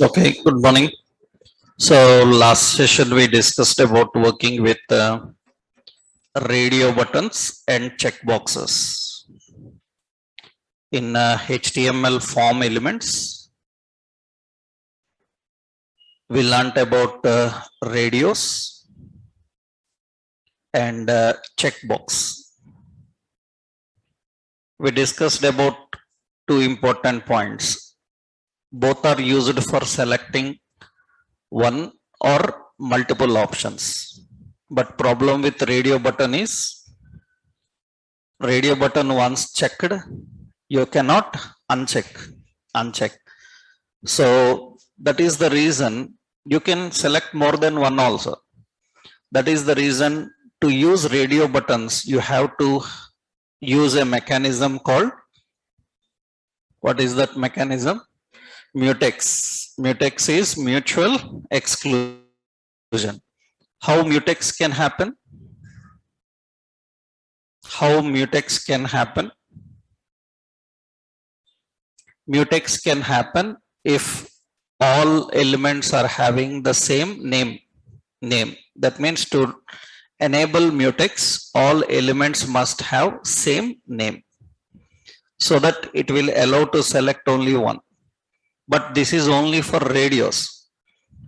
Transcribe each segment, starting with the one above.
Okay, good morning. So last session we discussed about working with radio buttons and checkboxes in HTML form elements. We learned about radios and checkbox. We discussed about two important points. Both are used for selecting one or multiple options. But problem with radio button is radio button once checked, you cannot uncheck. So that is the reason you can select more than one also. That is the reason to use radio buttons, you have to use a mechanism called, what is that mechanism? Mutex. Mutex is mutual exclusion. How mutex can happen? How mutex can happen? Mutex can happen if all elements are having the same name. That means to enable mutex, all elements must have same name, so that it will allow to select only one. But this is only for radios.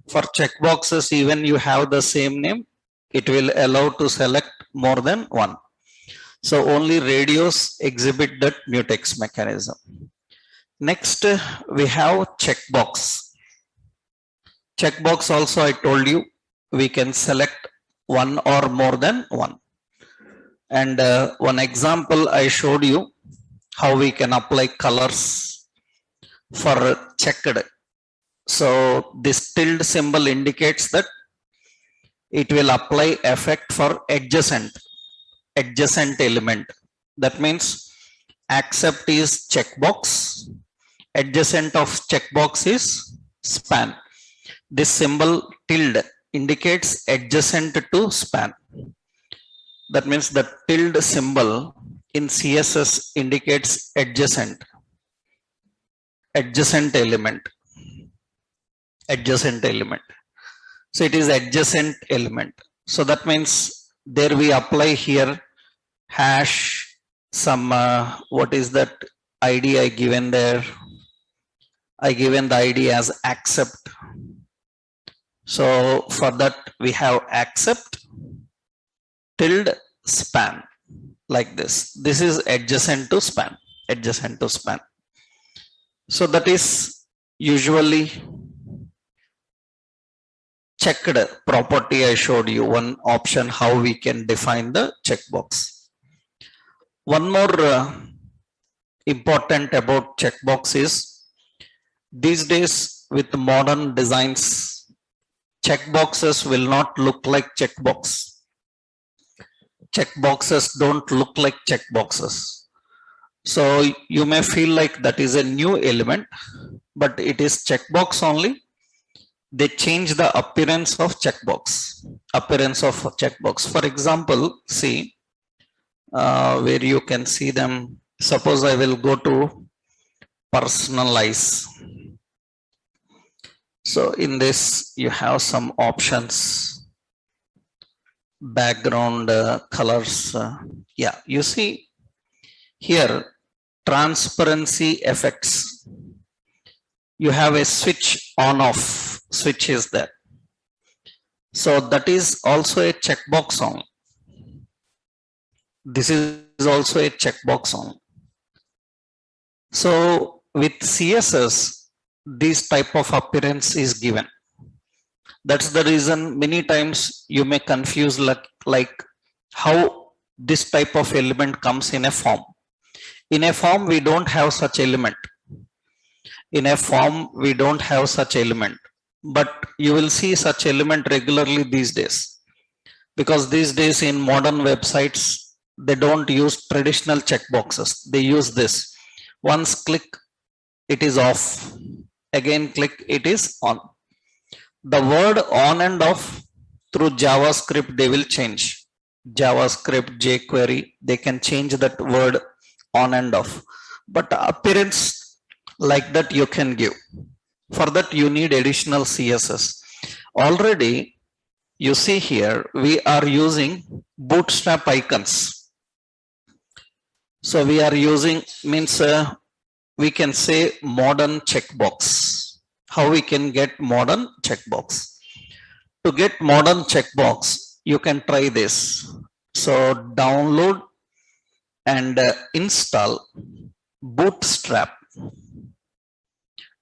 For checkboxes, even you have the same name, it will allow to select more than one. So only radios exhibit that mutex mechanism. Next, we have checkbox. Checkbox also, I told you, we can select one or more than one. And one example I showed you how we can apply colors for checked. So this tilde symbol indicates that it will apply effect for adjacent element. That means accept is checkbox, adjacent of checkbox is span. This symbol tilde indicates adjacent to span. That means the tilde symbol in CSS indicates adjacent element. So it is adjacent element. So that means there we apply here hash some what is that ID I given there? I given the ID as accept. So for that we have accept tilde span like this. This is adjacent to span. So that is usually checked property. I showed you one option how we can define the checkbox. One more important about checkbox is these days with modern designs, checkboxes will not look like checkbox. Checkboxes don't look like checkboxes. So you may feel like that is a new element, but it is checkbox only. They change the appearance of checkbox. For example, see where you can see them. Suppose I will go to personalize. So in this you have some options, background colors. Yeah, you see here transparency effects. You have a switch on off. Switch is there. So that is also a checkbox on. This is also a checkbox on. So with CSS, this type of appearance is given. That's the reason many times you may confuse like how this type of element comes in a form. In a form, we don't have such element. But you will see such element regularly these days. Because these days in modern websites, they don't use traditional checkboxes. They use this. Once click, it is off. Again click, it is on. The word on and off through JavaScript, they will change. JavaScript, jQuery, they can change that word on and off. But appearance like that you can give. For that, you need additional CSS. Already, you see here, we are using Bootstrap icons. So we are using, means we can say modern checkbox. How we can get modern checkbox? To get modern checkbox, you can try this. So download and install Bootstrap.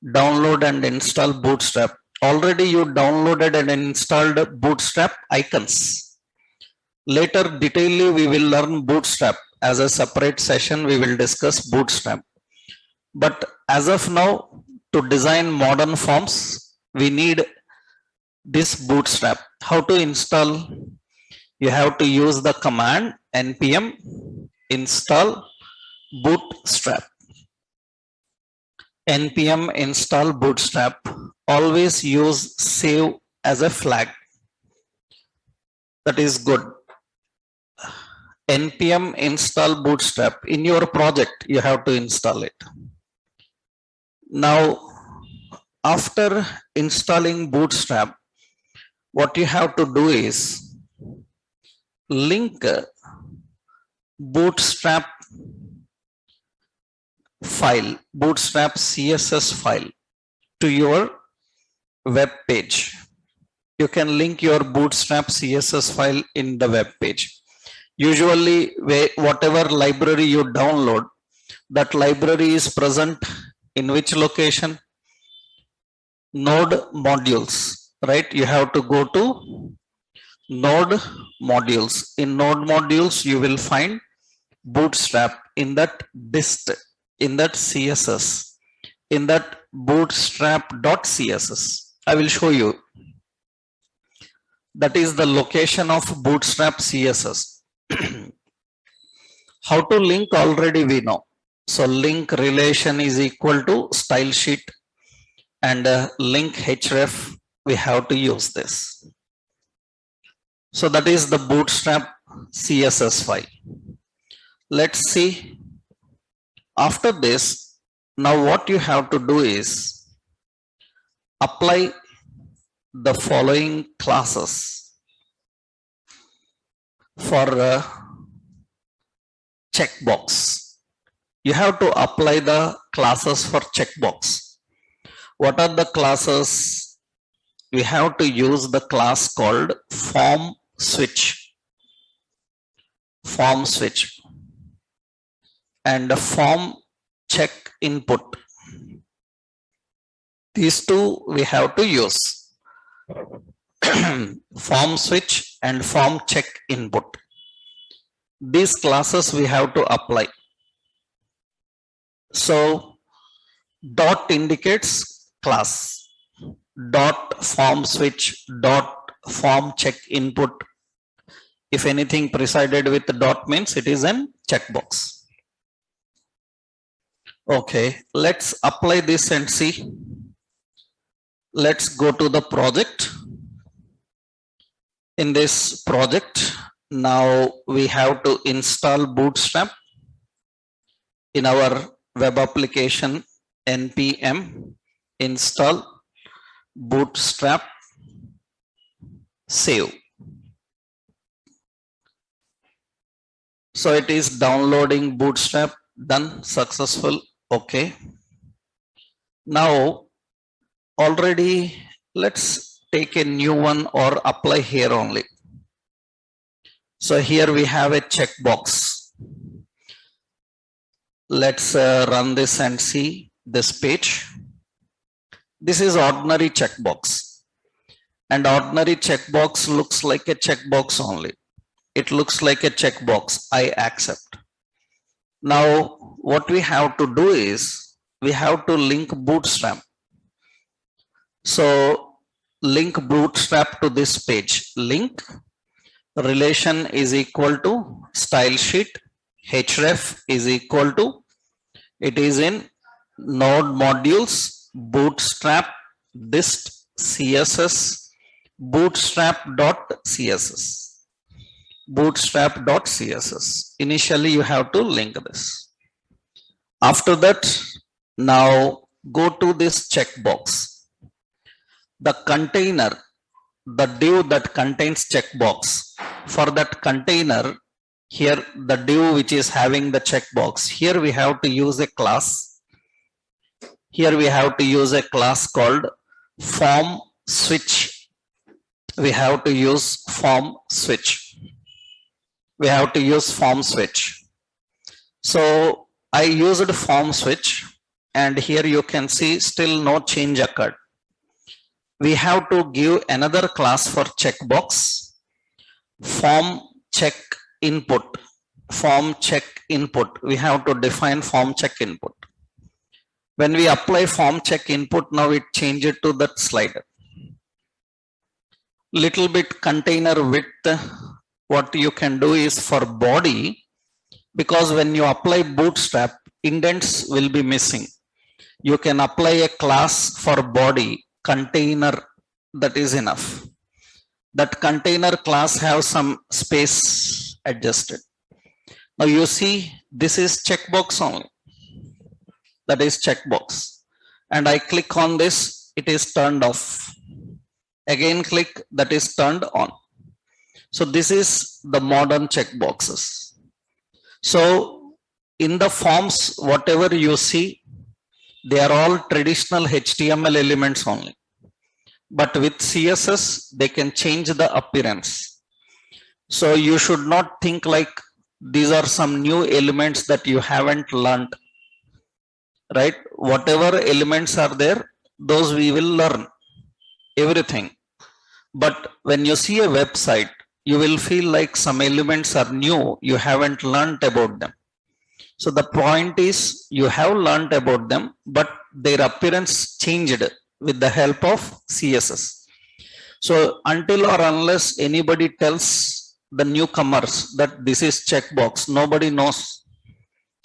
Download and install Bootstrap. Already you downloaded and installed Bootstrap icons. Later detailedly we will learn Bootstrap. As a separate session we will discuss Bootstrap. But as of now, to design modern forms, we need this Bootstrap. How to install? You have to use the command npm install Bootstrap. Npm install Bootstrap. Always use save as a flag. That is good. Npm install Bootstrap. In your project, you have to install it. Now, after installing Bootstrap, what you have to do is link Bootstrap file, Bootstrap CSS file to your web page. You can link your Bootstrap CSS file in the web page. Usually, whatever library you download, that library is present in which location? Node modules, right? You have to go to node modules. In node modules, you will find Bootstrap in that dist, in that CSS, in that bootstrap.css. I will show you. That is the location of Bootstrap CSS. How to link already we know. So link relation is equal to style sheet and link href, we have to use this. So that is the Bootstrap CSS file. Let's see. After this, now what you have to do is apply the following classes for checkbox. You have to apply the classes for checkbox. What are the classes? We have to use the class called form switch. Form switch. And the form check input. These two we have to use. Form switch and form check input. These classes we have to apply. So dot indicates class, dot form switch, dot form check input. If anything preceded with the dot means it is an checkbox. Okay, let's apply this and see. Let's go to the project. In this project, now we have to install Bootstrap in our web application. Npm install Bootstrap, save. So it is downloading Bootstrap, done, successful. Okay. Now already let's take a new one or apply here only. So here we have a checkbox. Let's run this and see this page. This is ordinary checkbox, and ordinary checkbox looks like a checkbox only. It looks like a checkbox, I accept. Now what we have to do is we have to link Bootstrap. So link Bootstrap to this page. Link relation is equal to style sheet, href is equal to, it is in node modules, Bootstrap dist CSS, bootstrap.css, bootstrap.css. Initially you have to link this. After that, now go to this checkbox. the container, the div that contains checkbox, for that container, here the div which is having the checkbox, here we have to use a class. Here we have to use a class called form switch. We have to use form switch. We have to use form switch. So I used form switch, and here you can see still no change occurred. We have to give another class for checkbox, form check input. Form check input. We have to define form check input. When we apply form check input, now it changes to that slider. Little bit container width, what you can do is for body, because when you apply bootstrap, indents will be missing. You can apply a class for body container, that is enough. That container class have some space adjusted. Now you see this is checkbox only. That is checkbox. And I click on this, it is turned off. Again click, that is turned on. So this is the modern checkboxes. So in the forms, whatever you see, they are all traditional HTML elements only. But with CSS, they can change the appearance. So you should not think like these are some new elements that you haven't learned, right? Whatever elements are there, those we will learn, everything. But when you see a website, you will feel like some elements are new, you haven't learned about them. So the point is, you have learned about them, but their appearance changed with the help of CSS. So until or unless anybody tells the newcomers that this is checkbox, nobody knows.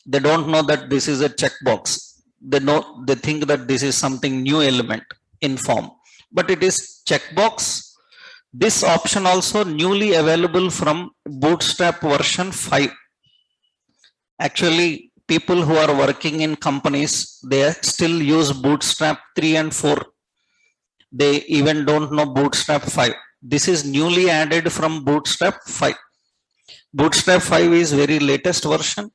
They don't know that this is a checkbox. They think that this is something new element in form, but it is checkbox. This option also newly available from Bootstrap version 5. Actually, people who are working in companies, they still use Bootstrap 3 and 4. They even don't know Bootstrap 5. This is newly added from Bootstrap 5. Bootstrap 5 is very latest version,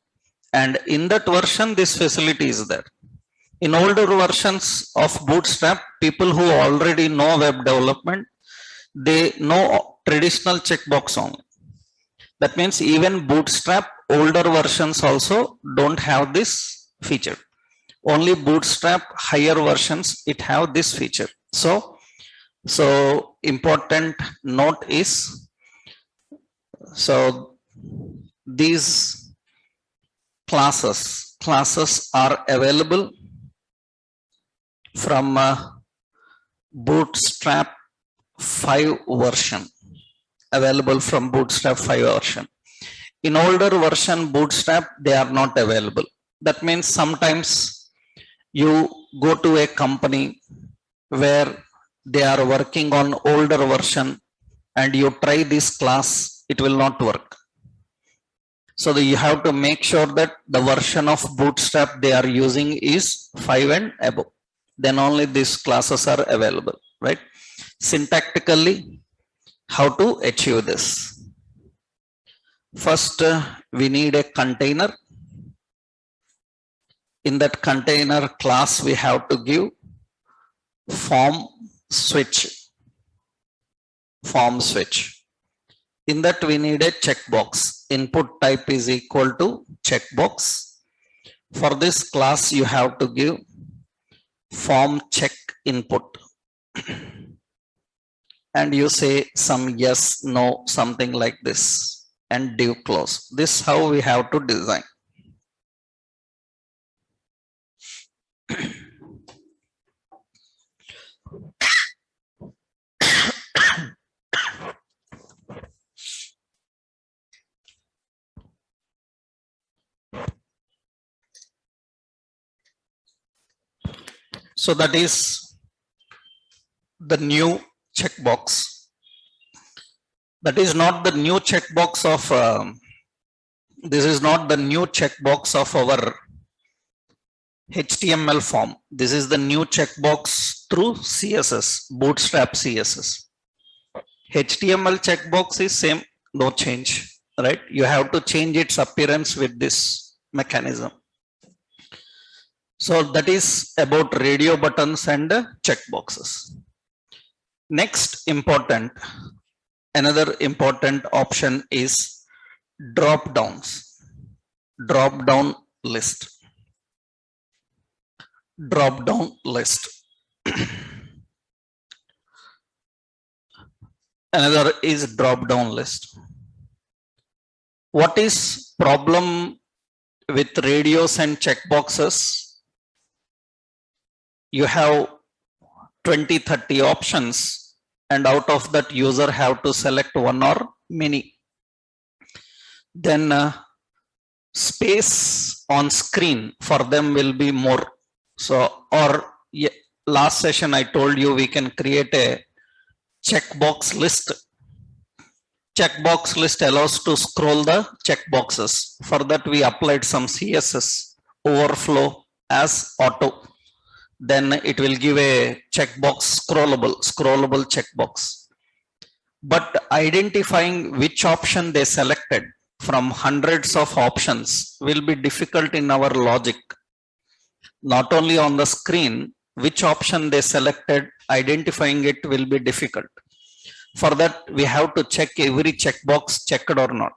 and in that version, this facility is there. In older versions of Bootstrap, people who already know web development, they know traditional checkbox only. That means even Bootstrap older versions also don't have this feature. Only Bootstrap higher versions, it have this feature. So important note is, so these classes are available from Bootstrap 5 version. Available from Bootstrap 5 version. In older version Bootstrap, they are not available. That means sometimes you go to a company where they are working on older version and you try this class, it will not work. So you have to make sure that the version of Bootstrap they are using is 5 and above. Then only these classes are available, right? Syntactically, how to achieve this? First, we need a container. In that container class, we have to give form switch. Form switch. In that, we need a checkbox. Input type is equal to checkbox. For this class, you have to give form check input. And you say some yes, no, something like this, and div close. This is how we have to design. So that is the new checkbox. That is not the new checkbox of this is not the new checkbox of our HTML form. This is the new checkbox through CSS, Bootstrap CSS. HTML checkbox is same, no change, right? You have to change its appearance with this mechanism. So that is about radio buttons and checkboxes. Next another important option is drop downs, drop down list. Drop down list. Another is drop down list. What is problem with radios and checkboxes? You have 20-30 options, and out of that user have to select one or many. Then space on screen for them will be more. So, or last session I told you we can create a checkbox list. Checkbox list allows to scroll the checkboxes. For that we applied some CSS overflow as auto. Then it will give a checkbox scrollable checkbox. But identifying which option they selected from hundreds of options will be difficult in our logic. Not only on the screen, which option they selected, identifying it will be difficult. For that, we have to check every checkbox checked or not.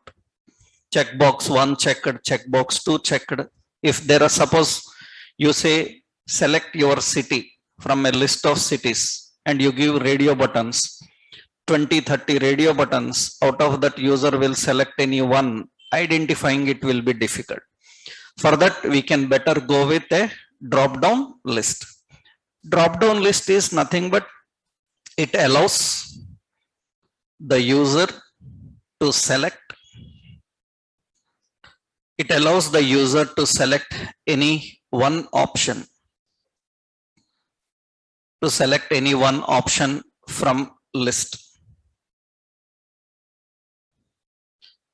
Checkbox 1 checked, checkbox 2 checked. If there are, suppose you say, select your city from a list of cities and you give radio buttons, 20-30 radio buttons, out of that user will select any one, identifying it will be difficult. For that, we can better go with a drop-down list. Drop-down list is nothing but it allows the user to select. It allows the user to select any one option. To select any one option from list.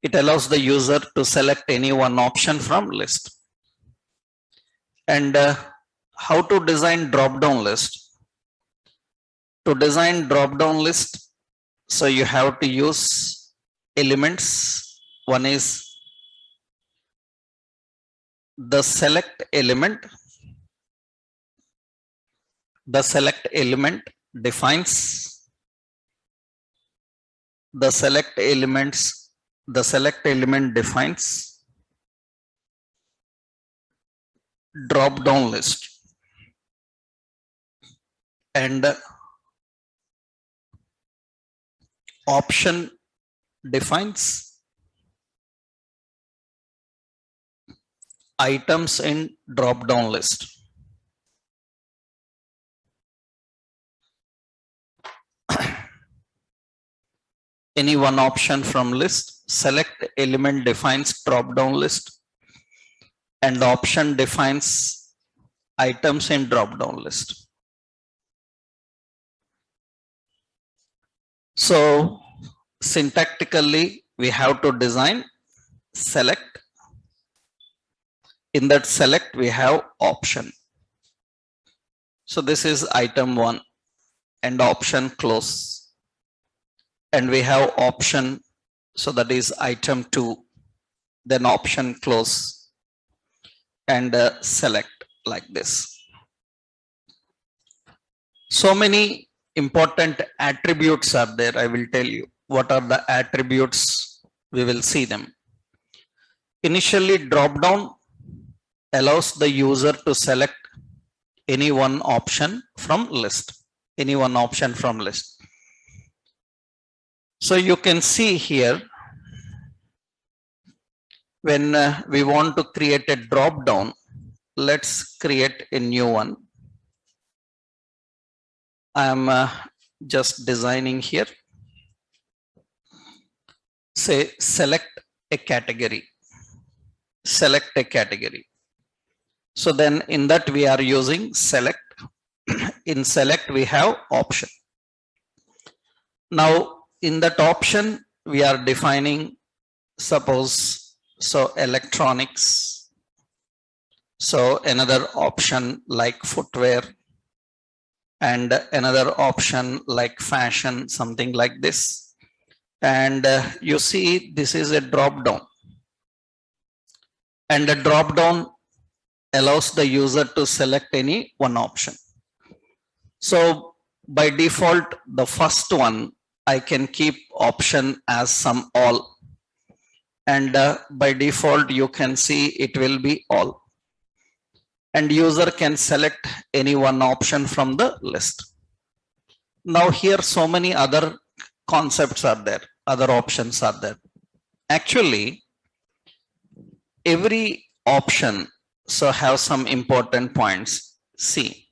It allows the user to select any one option from list. And how to design drop-down list? To design drop-down list, so you have to use elements. One is the select element. The select element defines the select elements. The select element defines drop down list, and option defines items in drop down list. Any one option from list, select element defines drop down list, and option defines items in drop down list. So syntactically we have to design select. In that select we have option. So this is item 1 and option close. And we have option, so that is item 2, then option close, and select like this. So many important attributes are there. I will tell you what are the attributes. We will see them. Initially, drop down allows the user to select any one option from list. Any one option from list. So you can see here, when we want to create a drop down, let's create a new one. I am just designing here. Say select a category. Select a category. So then in that we are using select. In select we have option. Now in that option we are defining, suppose, so electronics. So another option like footwear and another option like fashion, something like this. And you see this is a drop down, and the drop down allows the user to select any one option. So by default, the first one, I can keep option as some all. And by default, you can see it will be all. And user can select any one option from the list. Now here, so many other concepts are there, other options are there. Actually, every option so have some important points. See,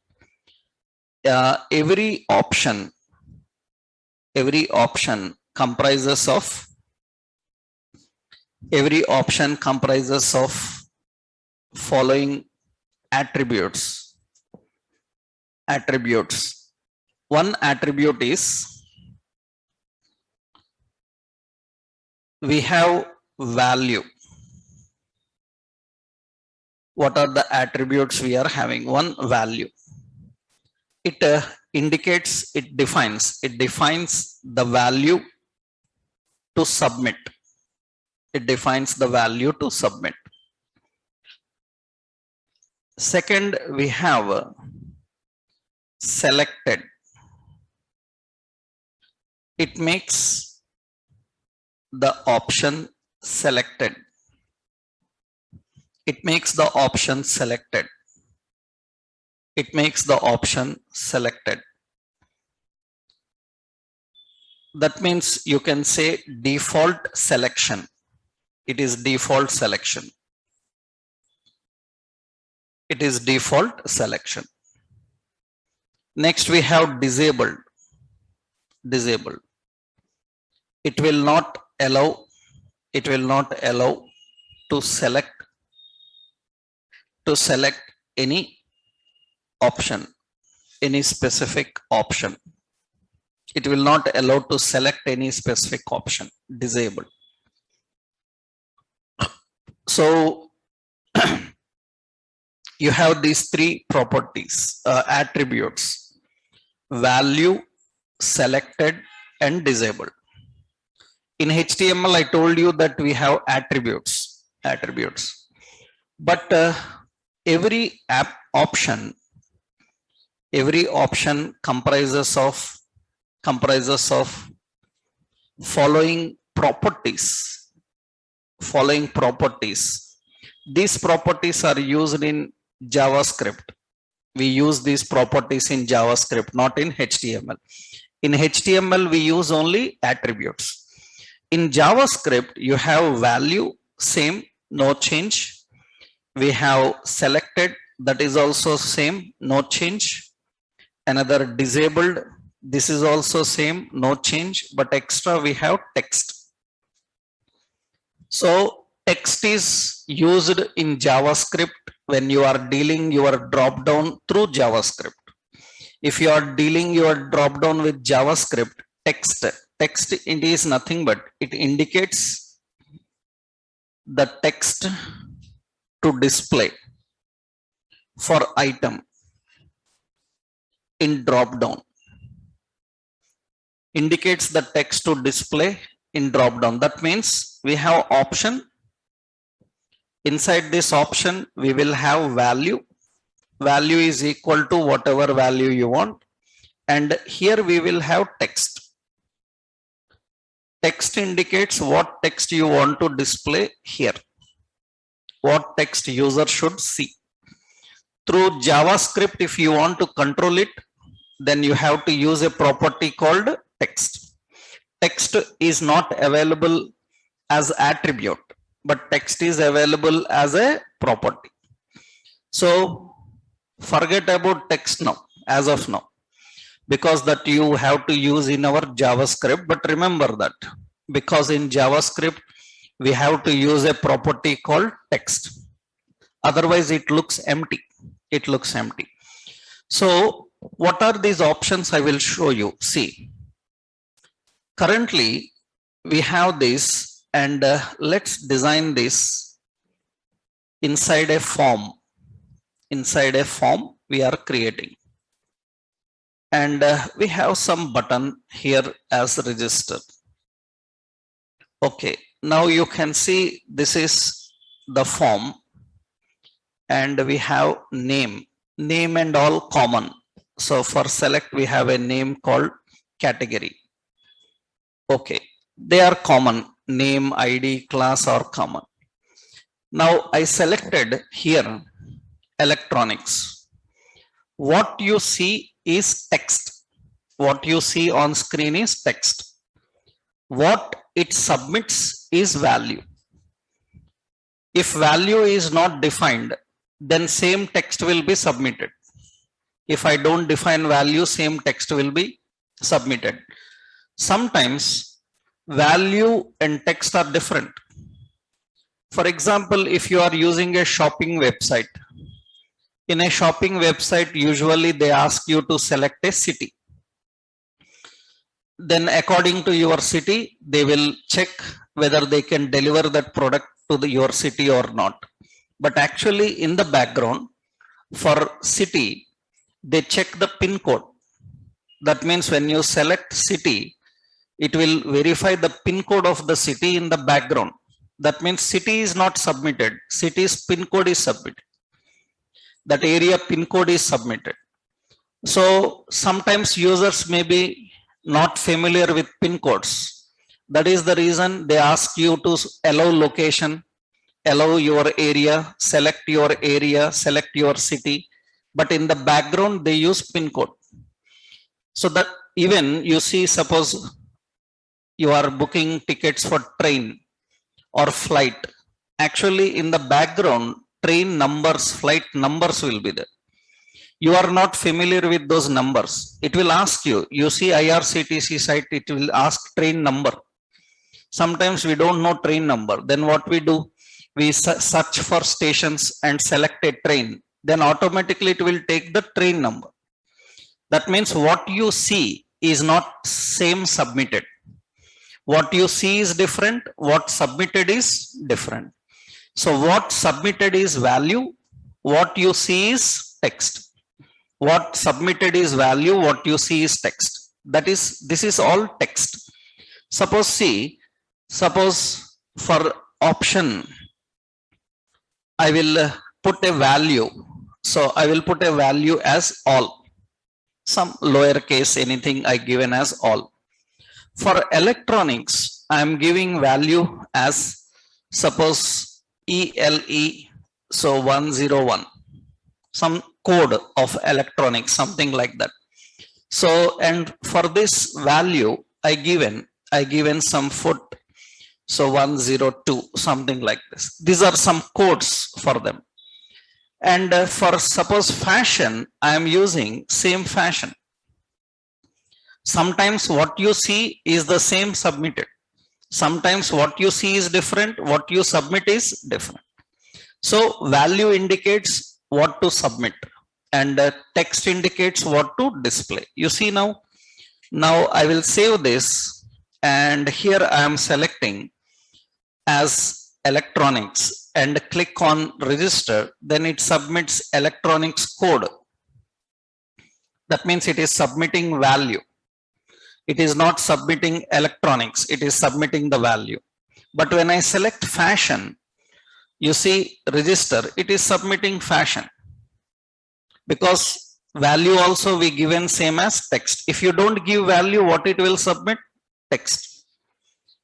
every option comprises of following attributes. One attribute is we have value. What are the attributes we are having? One, value. It indicates, it defines the value to submit. It defines the value to submit. Second, we have selected. It makes the option selected. It makes the option selected. It makes the option selected. That means you can say default selection. It is default selection. It is default selection. Next we have disabled. Disabled. It will not allow to select any option, any specific option. It will not allow to select any specific option. Disabled. So you have these three properties, attributes: value, selected, and disabled. In HTML, I told you that we have attributes. But every option comprises of following properties. These properties are used in JavaScript. We use these properties in JavaScript, not in HTML. In HTML, we use only attributes. In JavaScript, you have value, same, no change. We have selected, that is also same, no change. Another disabled, this is also same, no change, but extra we have text. So text is used in JavaScript when you are dealing your drop down through JavaScript. If you are dealing your drop down with JavaScript, text it is nothing but it indicates the text to display for item in drop down. Indicates the text to display in drop down. That means we have option. Inside this option, we will have value. Value is equal to whatever value you want. And here we will have text. Text indicates what text you want to display here. What text user should see. Through JavaScript, if you want to control it, then you have to use a property called text. Text is not available as attribute, but text is available as a property. So forget about text now, as of now, because that you have to use in our JavaScript. But remember that because in JavaScript, we have to use a property called text. Otherwise, it looks empty. It looks empty. So what are these options? I will show you. See, currently we have this, and let's design this inside a form. inside a form we are creating. And we have some button here as register. Okay, now you can see this is the form, and we have name and all common. So for select, we have a name called category. Okay, they are common, name, ID, class are common. Now I selected here electronics. What you see is text. What you see on screen is text. What it submits is value. If value is not defined, then same text will be submitted. If I don't define value, same text will be submitted. Sometimes value and text are different. For example, if you are using a shopping website, in a shopping website, usually they ask you to select a city. Then according to your city, they will check whether they can deliver that product to your city or not. But actually in the background, for city, they check the pin code. That means when you select city, it will verify the pin code of the city in the background. That means city is not submitted. City's pin code is submitted. That area pin code is submitted. So sometimes users may be not familiar with pin codes. That is the reason they ask you to allow location, allow your area, select your city. But in the background, they use pin code. So that even you see, suppose you are booking tickets for train or flight. Actually, in the background, train numbers, flight numbers will be there. You are not familiar with those numbers. It will ask you, you see IRCTC site, it will ask train number. Sometimes we don't know train number. Then what we do? We search for stations and select a train. Then automatically it will take the train number. That means what you see is not same submitted. What you see is different. What submitted is different. So what submitted is value. What you see is text. What submitted is value. What you see is text. That is, this is all text. Suppose for option, I will put a value. So I will put a value as all. Some lowercase anything I given as all. For electronics, I am giving value as suppose ELE, so 101, some code of electronics, something like that. So, and for this value, I given some foot, so 102, something like this. These are some codes for them. And for suppose fashion, I am using same fashion. Sometimes what you see is the same submitted. Sometimes what you see is different. What you submit is different. So value indicates what to submit, and text indicates what to display. You see now I will save this, and here I am selecting as electronics and click on register. Then it submits electronics code. That means it is submitting value. It is not submitting electronics, it is submitting the value. But when I select fashion, you see register, it is submitting fashion. Because value also we given same as text. If you don't give value, what it will submit? Text.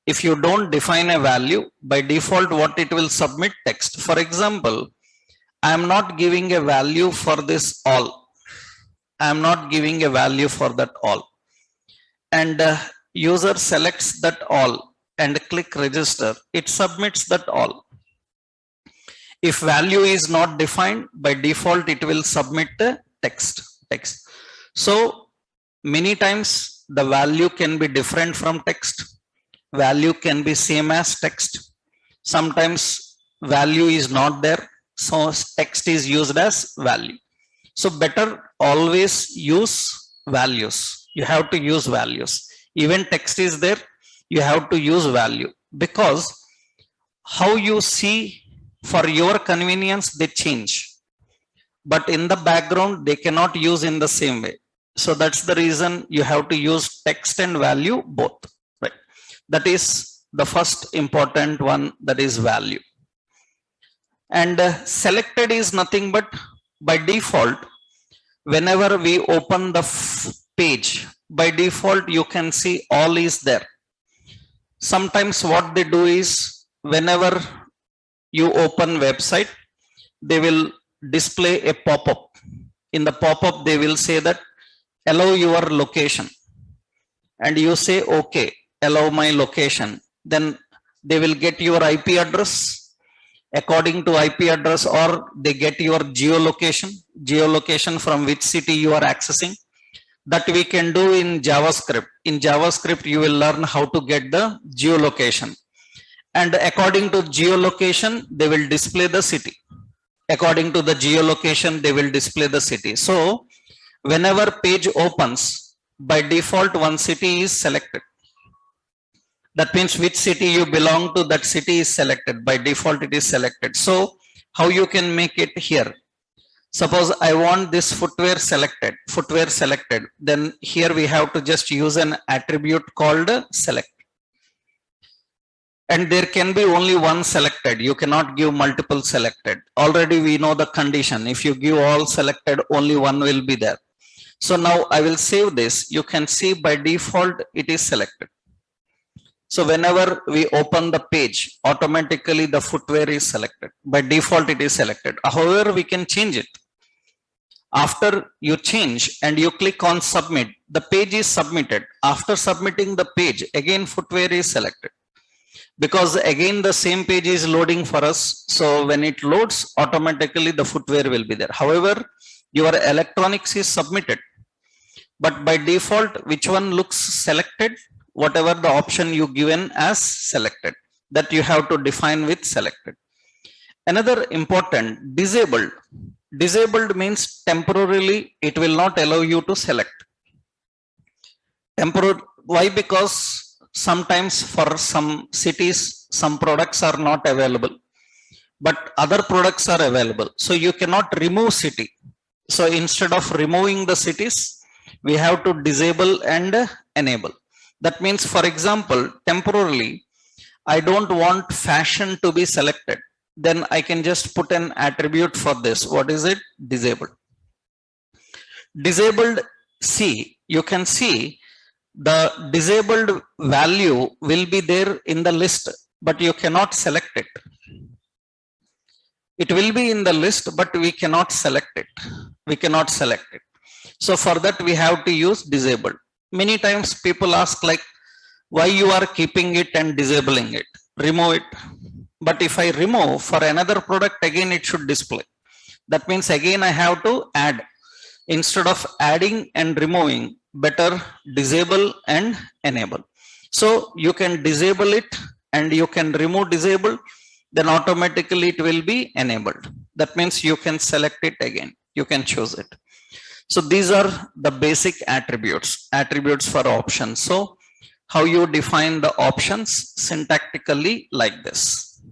If you don't define a value, by default what it will submit? Text. For example, I am not giving a value for this all. I am not giving a value for that all. And user selects that all and click register, it submits that all. If value is not defined, by default it will submit the text. So many times the value can be different from text. Value can be same as text. Sometimes value is not there, so text is used as value. So better always use values. You have to use values. Even text is there, you have to use value, because how you see for your convenience, they change. but in the background, they cannot use in the same way. So that's the reason you have to use text and value both, right? That is the first important one, that is value. And selected is nothing but by default, whenever we open the page, by default, you can see all is there. Sometimes what they do is, whenever you open website, they will display a pop-up. In the pop-up, they will say that allow your location, and you say okay, allow my location. Then they will get your IP address. According to IP address, or they get your geolocation from which city you are accessing. That we can do in JavaScript. In JavaScript, you will learn how to get the geolocation. And according to geolocation, they will display the city. According to the geolocation, they will display the city. So whenever page opens, by default, one city is selected. That means which city you belong to, that city is selected. By default, it is selected. So how you can make it here? Suppose I want this footwear selected, then here we have to just use an attribute called select. And there can be only one selected. You cannot give multiple selected. Already we know the condition. If you give all selected, only one will be there. So now I will save this. You can see by default, it is selected. So whenever we open the page, automatically the footwear is selected. By default, it is selected. However, we can change it. After you change and you click on submit, the page is submitted. After submitting the page, again footwear is selected. Because again the same page is loading for us. So when it loads, automatically the footwear will be there. However, your electronics is submitted. But by default, which one looks selected? Whatever the option you given as selected, that you have to define with selected. Another important, disabled. Disabled means temporarily it will not allow you to select. Why? Because sometimes for some cities, some products are not available, but other products are available. So you cannot remove city. So instead of removing the cities, we have to disable and enable. That means, for example, temporarily, I don't want fashion to be selected. Then I can just put an attribute for this. What is it? Disabled. Disabled C, you can see the disabled value will be there in the list, but you cannot select it. It will be in the list, but we cannot select it. We cannot select it. So for that, we have to use disabled. Many times people ask like, why you are keeping it and disabling it? Remove it. But if I remove for another product, again it should display. That means again I have to add. Instead of adding and removing, better disable and enable. So you can disable it and you can remove disable, then automatically it will be enabled. That means you can select it again. You can choose it. So these are the basic attributes for options. So how you define the options syntactically like this.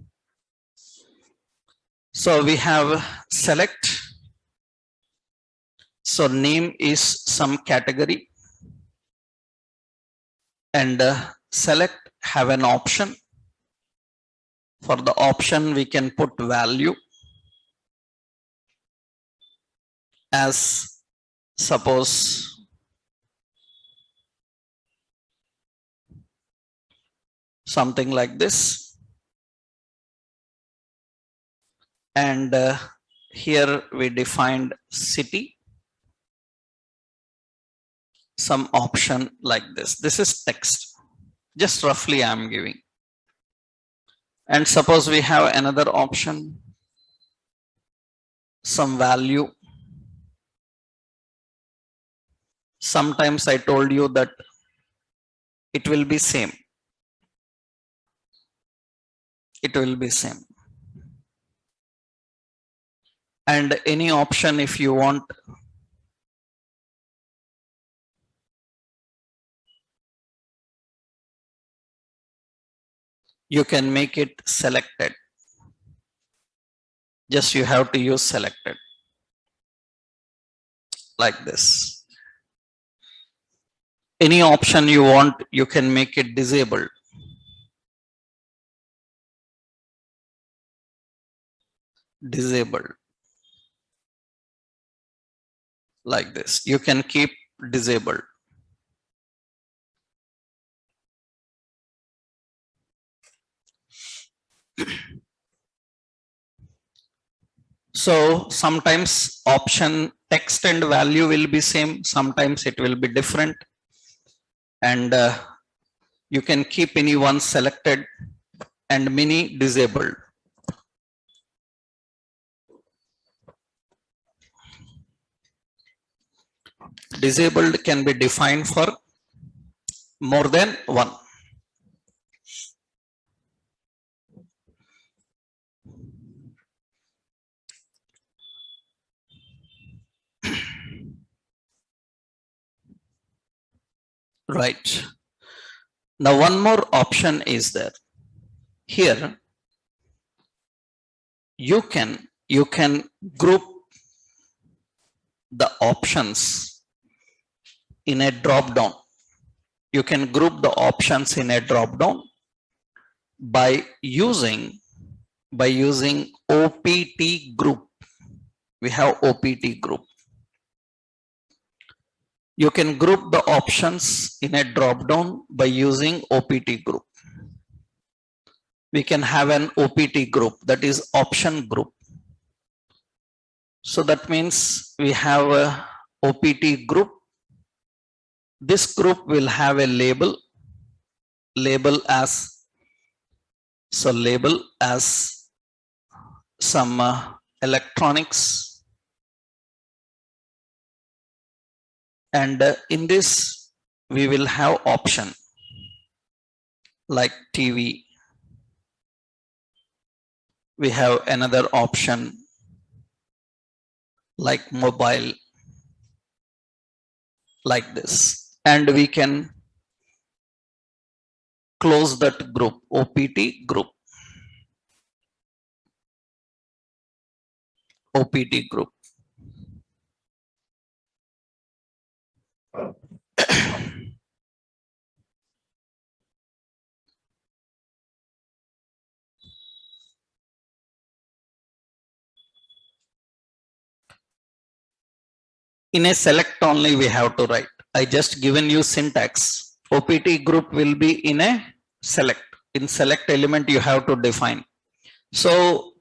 So we have select. So name is some category, and select have an option. For the option, we can put value as, suppose, something like this. And here we defined city, some option like this. This is text, just roughly I am giving. And suppose we have another option, some value. Sometimes I told you that it will be same. It will be same. And any option if you want. You can make it selected. Just you have to use selected. like this. Any option you want, you can make it disabled. Disabled. Like this. You can keep disabled. So sometimes option text and value will be same, sometimes it will be different, and you can keep any one selected and many disabled. Disabled can be defined for more than one. Right. Now one more option is there. Here you can group the options in a drop down. You can group the options in a drop down by using OPT group. We have OPT group. You can group the options in a drop down by using OPT group. We can have an OPT group, that is option group. So that means we have a OPT group. This group will have a label as some electronics, and in this we will have option like TV. We have another option like mobile, like this, and we can close that group, OPT group. OPT group. In a select only we have to write. I just given you syntax. OPT group will be in a select. In select element you have to define. So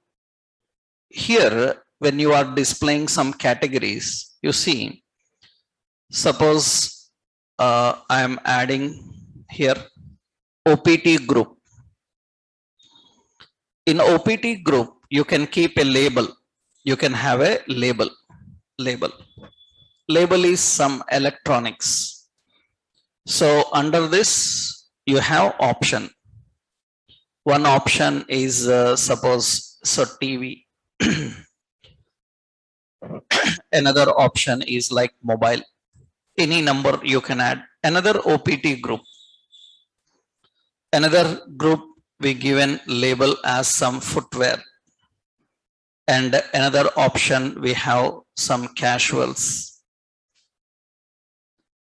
here when you are displaying some categories, you see, suppose I am adding here OPT group. In OPT group you can keep a label. You can have a label. Label is some electronics. So under this you have option. One option is suppose TV. Another option is like mobile. Any number you can add. Another OPT group. Another group we given label as some footwear. And another option we have some casuals.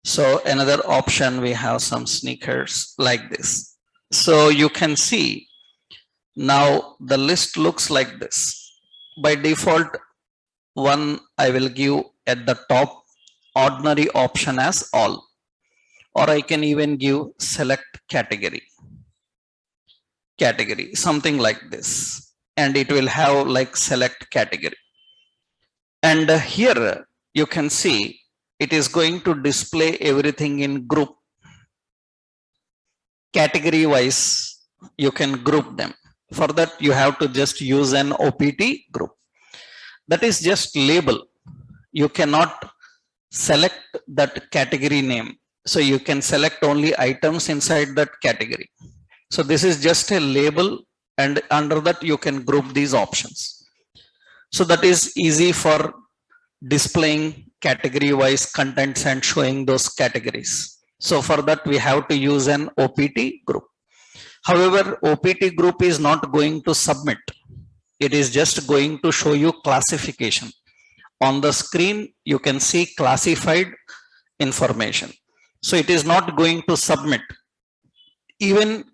So another option we have some sneakers, like this. So you can see now the list looks like this. By default, one I will give at the top ordinary option as all, or I can even give select category, something like this, and it will have like select category. And here you can see it is going to display everything in group. Category wise, you can group them. For that, you have to just use an OPT group. That is just label. You cannot select that category name. So you can select only items inside that category. So this is just a label, and under that you can group these options. So that is easy for displaying category wise contents and showing those categories. So for that we have to use an OPT group. However, OPT group is not going to submit. It is just going to show you classification. On the screen, you can see classified information. So it is not going to submit. Even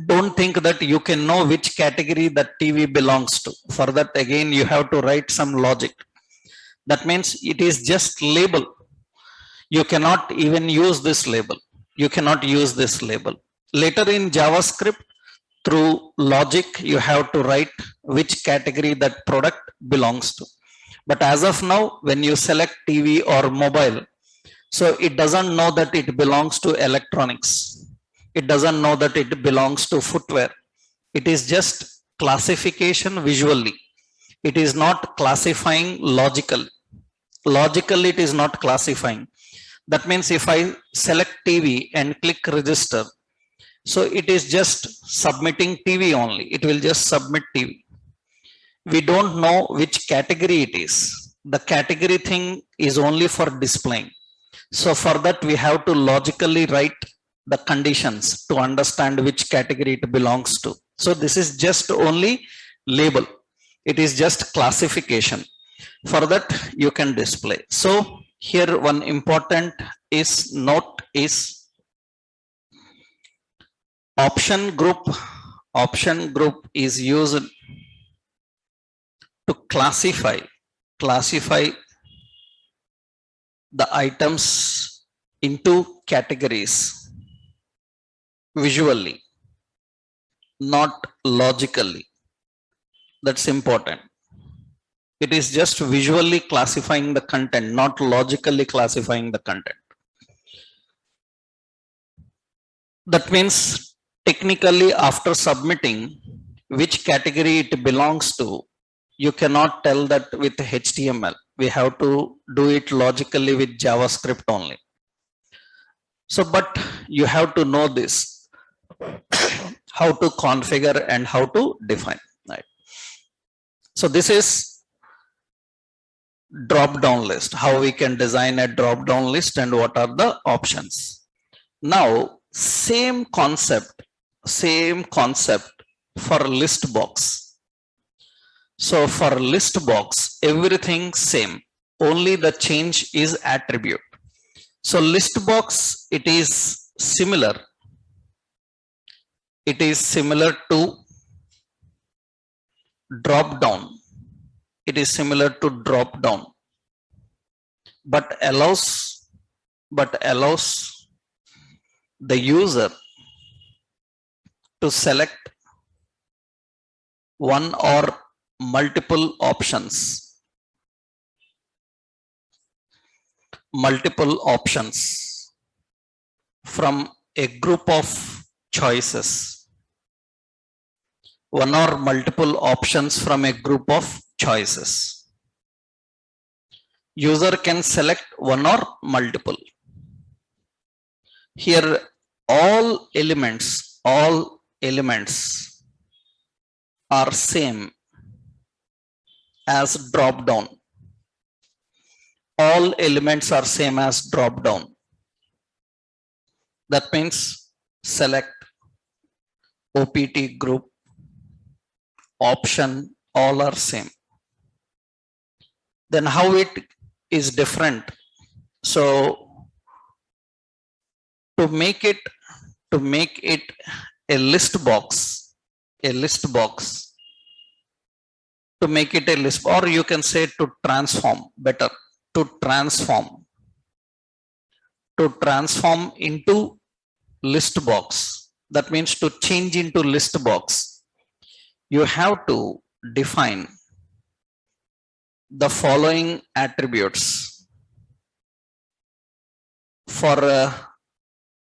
don't think that you can know which category that TV belongs to. For that, again, you have to write some logic. That means it is just label. You cannot even use this label. You cannot use this label. Later in JavaScript, through logic, you have to write which category that product belongs to. But as of now, when you select TV or mobile, so it doesn't know that it belongs to electronics. It doesn't know that it belongs to footwear. It is just classification visually. It is not classifying logically. Logically, it is not classifying. That means if I select TV and click register, so it is just submitting TV only. It will just submit TV. We don't know which category it is. The category thing is only for displaying. So for that, we have to logically write the conditions to understand which category it belongs to. So this is just only label. It is just classification. For that, you can display. So here one important is note is option group. Option group is used to classify the items into categories visually, not logically. That's important. It is just visually classifying the content, not logically classifying the content. That means technically after submitting which category it belongs to, you cannot tell that with HTML. We have to do it logically with JavaScript only. So, but you have to know this, how to configure and how to define. Right? So this is drop down list, how we can design a drop down list and what are the options. Now, same concept for list box. So for list box, everything same, only the change is attribute. So list box, it is similar. It is similar to drop down. It is similar to drop down, but allows the user to select one or multiple options from a group of choices, one or multiple options from a group of choices. User can select one or multiple. Here all elements are same as drop down. All elements are same as drop down. That means select, OPT group, option, all are same. Then how it is different? So to make it a list box, to make it a list, or you can say to transform, better, to transform into list box. That means to change into list box, you have to define the following attributes for a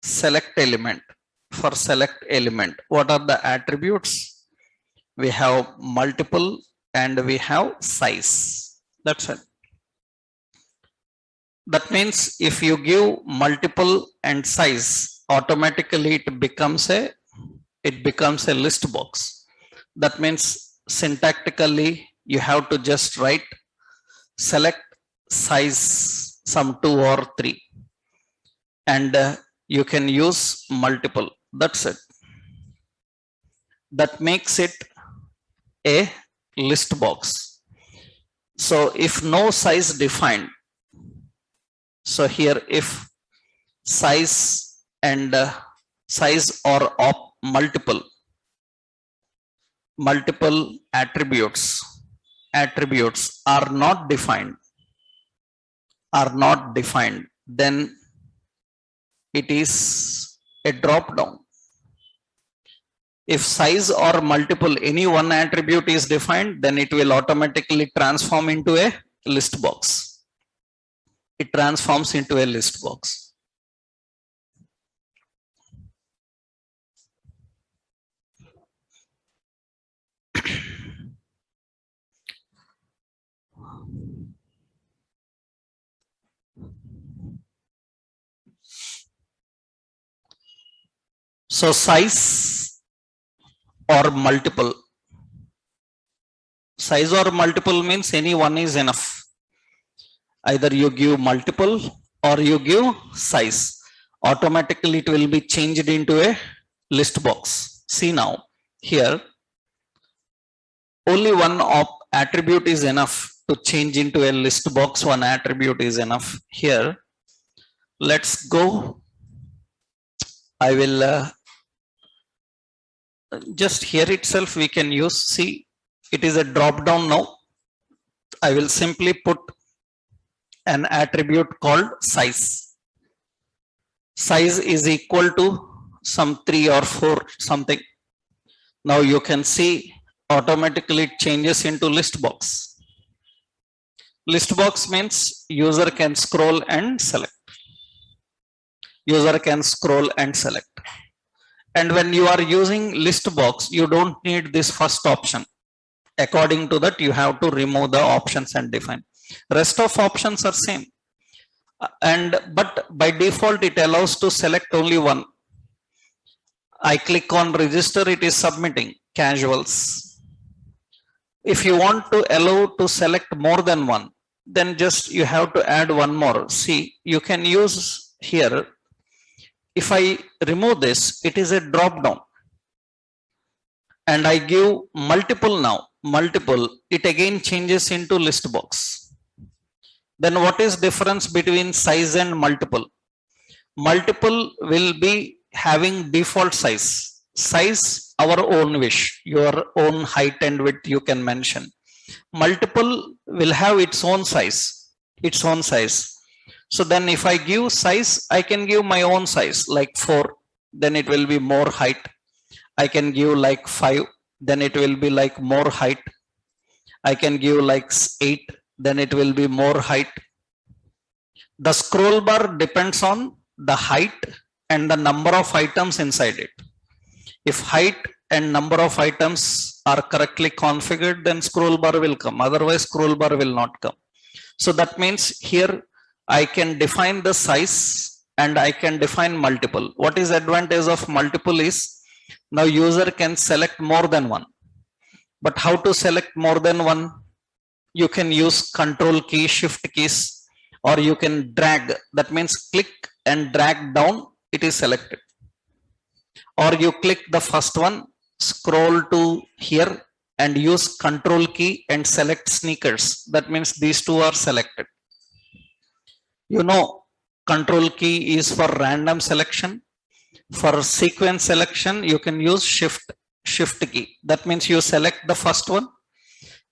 select element. For select element, what are the attributes? We have multiple and we have size. That's it. That means if you give multiple and size, automatically it becomes a list box. That means syntactically you have to just write select size some 2 or 3, and you can use multiple. That's it. That makes it a list box. So if no size defined, so here if size and size or multiple attributes are not defined, then it is a drop down. If size or multiple any one attribute is defined, then it will automatically transform into a list box. It transforms into a list box. So size or multiple. Size or multiple means any one is enough. Either you give multiple or you give size. Automatically it will be changed into a list box. See now, here only one attribute is enough to change into a list box. One attribute is enough. Here, let's go. I will just here itself we can use, see, it is a drop down now. I will simply put an attribute called size. Size is equal to some 3 or 4 something. Now you can see automatically it changes into list box. List box means user can scroll and select. User can scroll and select. And when you are using list box, you don't need this first option. According to that, you have to remove the options and define. Rest of options are same. But by default, it allows to select only one. I click on register, it is submitting casuals. If you want to allow to select more than one, then just you have to add one more. See, you can use here. If I remove this, it is a drop down. And I give multiple now. Multiple, it again changes into list box. Then what is difference between size and multiple? Multiple will be having default size. Size, our own wish, your own height and width you can mention. Multiple will have its own size. So then if I give size, I can give my own size like 4, then it will be more height. I can give like 5, then it will be like more height. I can give like 8, then it will be more height. The scroll bar depends on the height and the number of items inside it. If height and number of items are correctly configured, then scroll bar will come. Otherwise, scroll bar will not come. So that means here I can define the size and I can define multiple. What is advantage of multiple is now user can select more than one. But how to select more than one? You can use control key, shift keys, or you can drag. That means click and drag down, it is selected. Or you click the first one, scroll to here and use control key and select sneakers. That means these two are selected. You know, control key is for random selection. For sequence selection, you can use shift key. That means you select the first one,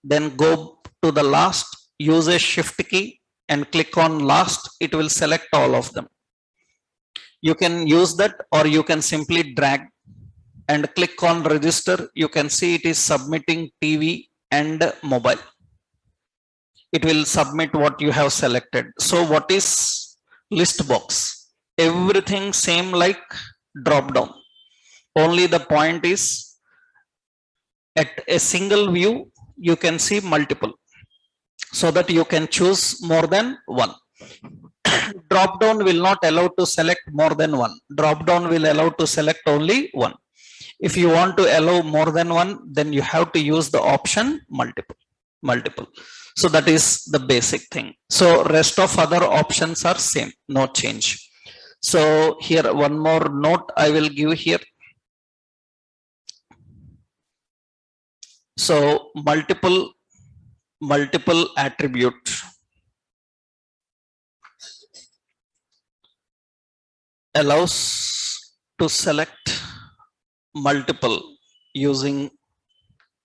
then go to the last, use a shift key and click on last, it will select all of them. You can use that, or you can simply drag and click on register. You can see it is submitting TV and mobile. It will submit what you have selected. So what is list box? Everything same like drop down. Only the point is at a single view, you can see multiple, so that you can choose more than one. Drop down will not allow to select more than one. Drop down will allow to select only one. If you want to allow more than one, then you have to use the option multiple. So that is the basic thing. So rest of other options are same, no change. So here one more note I will give here. So multiple multiple attribute allows to select multiple using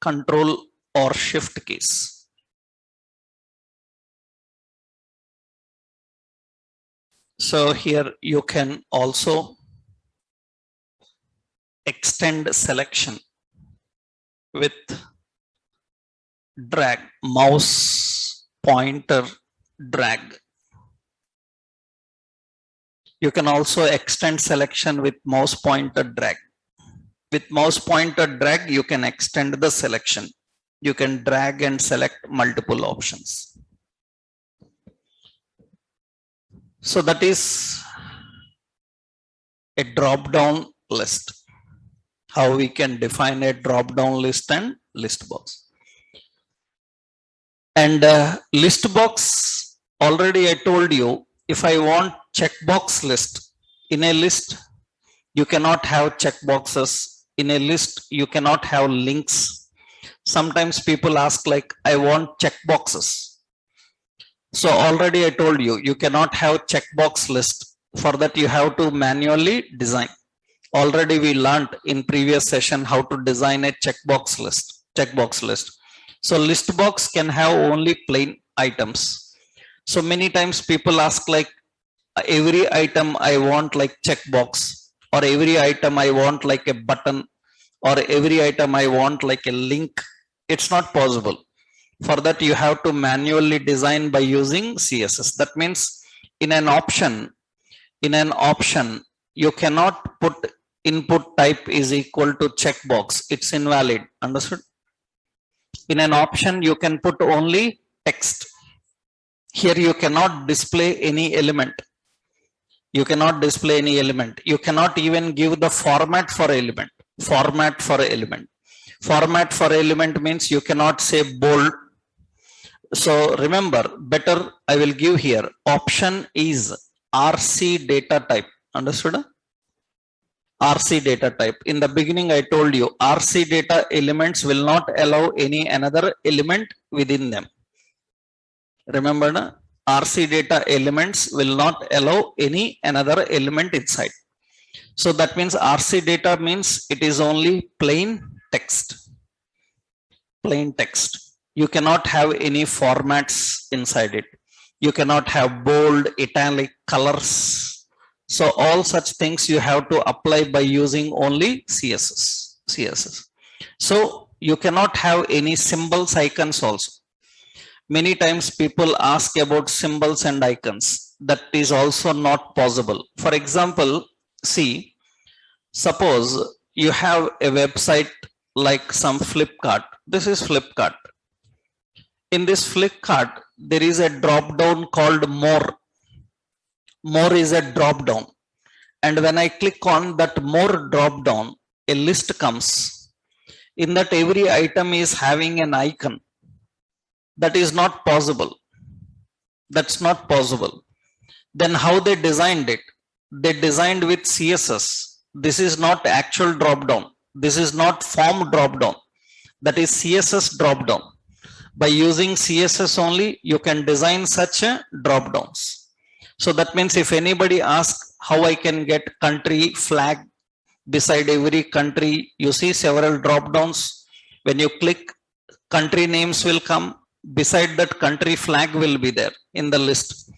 control or shift keys. So here you can also extend selection with drag, mouse pointer drag. You can also extend selection with mouse pointer drag. With mouse pointer drag, you can extend the selection. You can drag and select multiple options. So that is a drop down list. How we can define a drop down list and list box. And list box, already I told you, if I want checkbox list in a list, you cannot have checkboxes. In a list, you cannot have links. Sometimes people ask like, I want checkboxes. So already I told you, you cannot have checkbox list. For that, you have to manually design. Already we learned in previous session how to design a checkbox list. So list box can have only plain items. So many times people ask like, every item I want like checkbox, or every item I want like a button, or every item I want like a link. It's not possible. For that, you have to manually design by using CSS. That means in an option, you cannot put input type is equal to checkbox. It's invalid. Understood? In an option, you can put only text. Here you cannot display any element. You cannot display any element. You cannot even give the format for element. Format for element means you cannot say bold. So remember, better I will give here. Option is RC data type. Understood? RC data type. In the beginning, I told you RC data elements will not allow any another element within them. Remember, na? RC data elements will not allow any another element inside. So that means RC data means it is only plain text. Plain text. You cannot have any formats inside it. You cannot have bold, italic, colors. So all such things you have to apply by using only CSS. So you cannot have any symbols, icons also. Many times people ask about symbols and icons. That is also not possible. For example, see, suppose you have a website like some Flipkart. This is Flipkart. In this Flipkart, there is a drop down called more. More is a drop down. And when I click on that more drop down, a list comes. In that, every item is having an icon. That is not possible. That's not possible. Then how they designed it? They designed with CSS. This is not actual drop down. This is not form drop down. That is CSS drop down. By using CSS only, you can design such a drop downs. So that means if anybody asks how I can get country flag beside every country, you see several drop downs. When you click, country names will come. Beside that, country flag will be there in the list.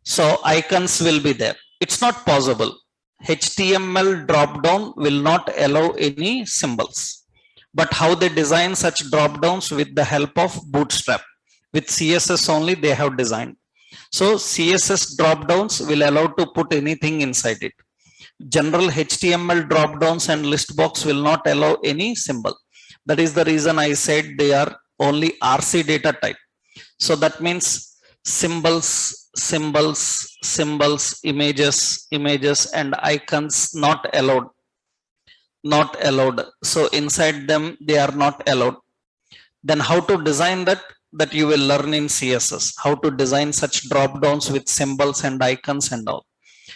So icons will be there. It's not possible. HTML drop down will not allow any symbols. But how they design such drop downs with the help of Bootstrap. With CSS only they have designed. So CSS drop downs will allow to put anything inside it. General HTML drop downs and list box will not allow any symbol. That is the reason I said they are only RC data type. So that means symbols, images and icons not allowed. So inside them they are not allowed. Then how to design that? That you will learn in CSS. How to design such drop downs with symbols and icons and all.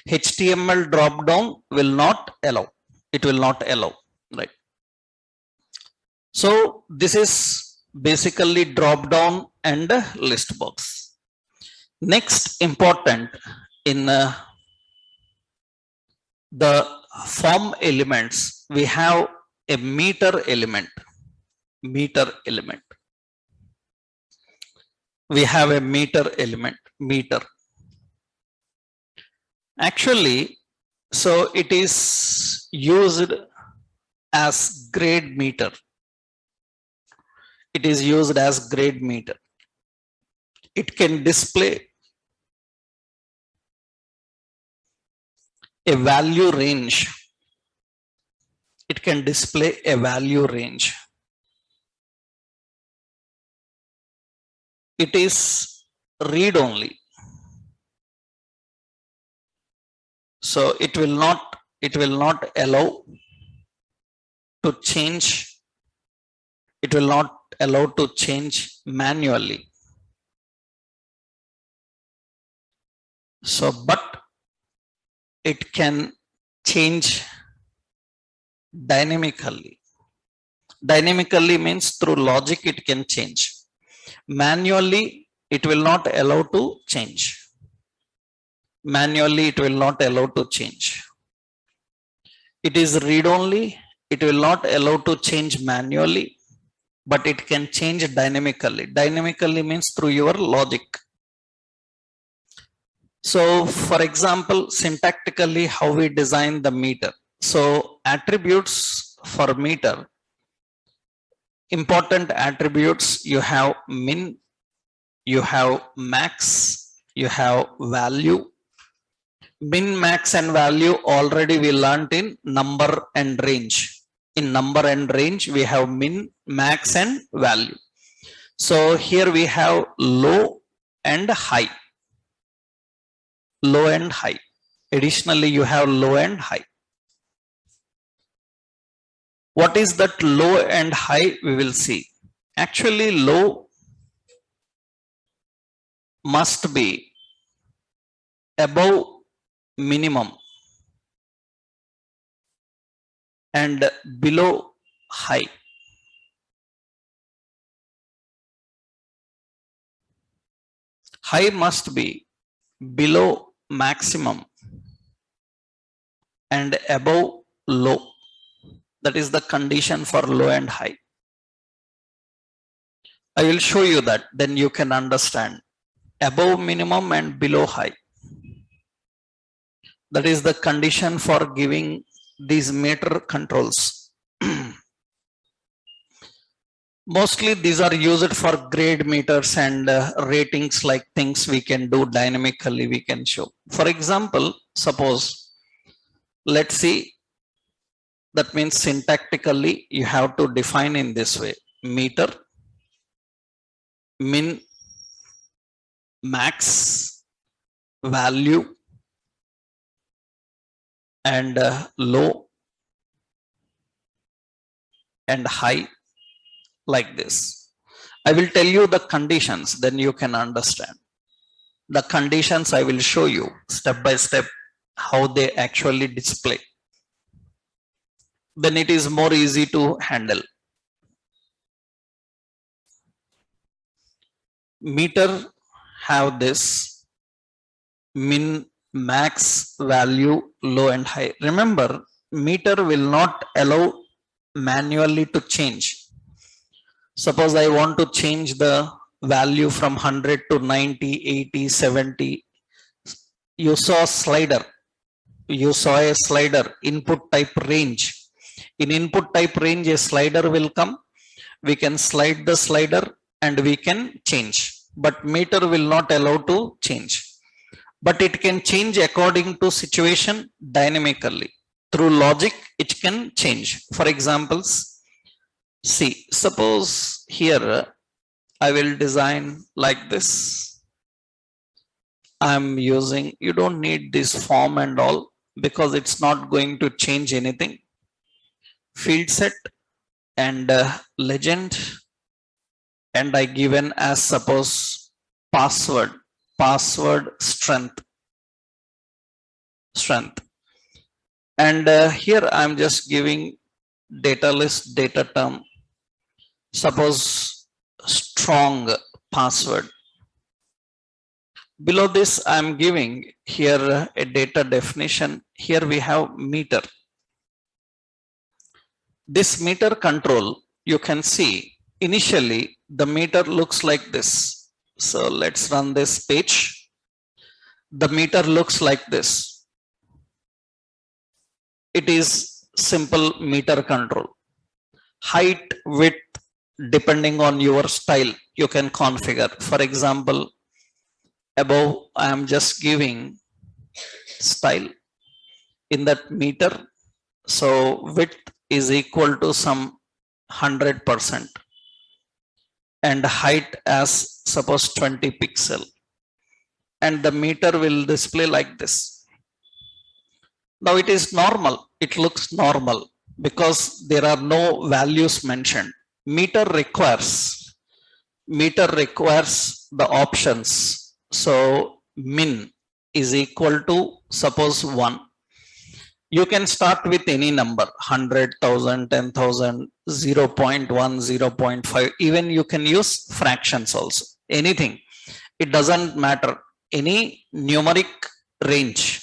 HTML drop down will not allow. It will not allow. Right. So this is basically drop down and list box. Next important in the form elements, we have a meter element. We have a meter element, meter. Actually, so it is used as grade meter. It is used as grade meter. It can display a value range. It can display a value range. It is read only. So it will not allow to change. It will not allow to change manually. So, but it can change dynamically. Dynamically means through logic it can change. Manually, it will not allow to change. Manually, it will not allow to change. It is read only. It will not allow to change manually, but it can change dynamically. Dynamically means through your logic. So, for example, syntactically, how we design the meter. So, attributes for meter, important attributes, you have min, you have max, you have value. Min, max and value already we learned in number and range. In number and range, we have min, max and value. So here we have low and high. Low and high. Additionally, you have low and high. What is that low and high? We will see. Actually, low must be above minimum and below high. High must be below maximum and above low. That is the condition for low and high. I will show you that, then you can understand. Above minimum and below high. That is the condition for giving these meter controls. Mostly these are used for grade meters and ratings, like things we can do dynamically, we can show. For example, suppose, let's see, that means syntactically you have to define in this way: meter, min, max, value, and low and high, like this. I will tell you the conditions, then you can understand. The conditions I will show you step by step how they actually display. Then it is more easy to handle. Meter have this min, max, value, low and high. Remember, meter will not allow manually to change. Suppose I want to change the value from 100 to 90, 80, 70. You saw a slider. You saw a slider, input type range. In input type range, a slider will come. We can slide the slider and we can change. But meter will not allow to change. But it can change according to situation dynamically. Through logic, it can change. For examples, see, suppose here I will design like this. I'm using, you don't need this form and all because it's not going to change anything. Field set and legend, and I given as suppose password strength. And here I'm just giving data list, data term. Suppose strong password. Below this, I am giving here a data definition. Here we have meter. This meter control, you can see initially the meter looks like this. So let's run this page. The meter looks like this. It is simple meter control. Height, width, depending on your style, you can configure. For example, above I am just giving style in that meter. So width is equal to some 100% and height as suppose 20 pixel, and the meter will display like this. Now it is normal, it looks normal because there are no values mentioned. Meter requires the options. So min is equal to suppose 1. You can start with any number, 100,000, 10,000, 0.1, 0.5. Even you can use fractions also. Anything. It doesn't matter. Any numeric range.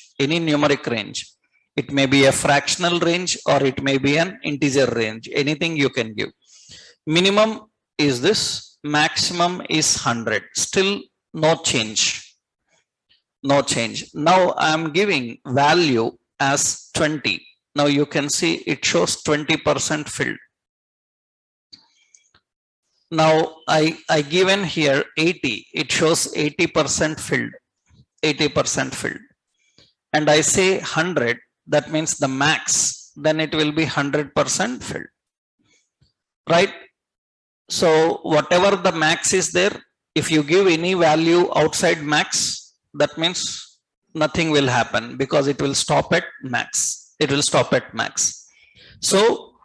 It may be a fractional range or it may be an integer range. Anything you can give. Minimum is this. Maximum is 100. Still no change. No change. Now I am giving value as 20. Now you can see it shows 20% filled. Now I given here 80. It shows 80% filled. 80% filled. And I say 100. That means the max. Then it will be 100% filled. Right? So whatever the max is there, if you give any value outside max, that means nothing will happen because it will stop at max. It will stop at max. So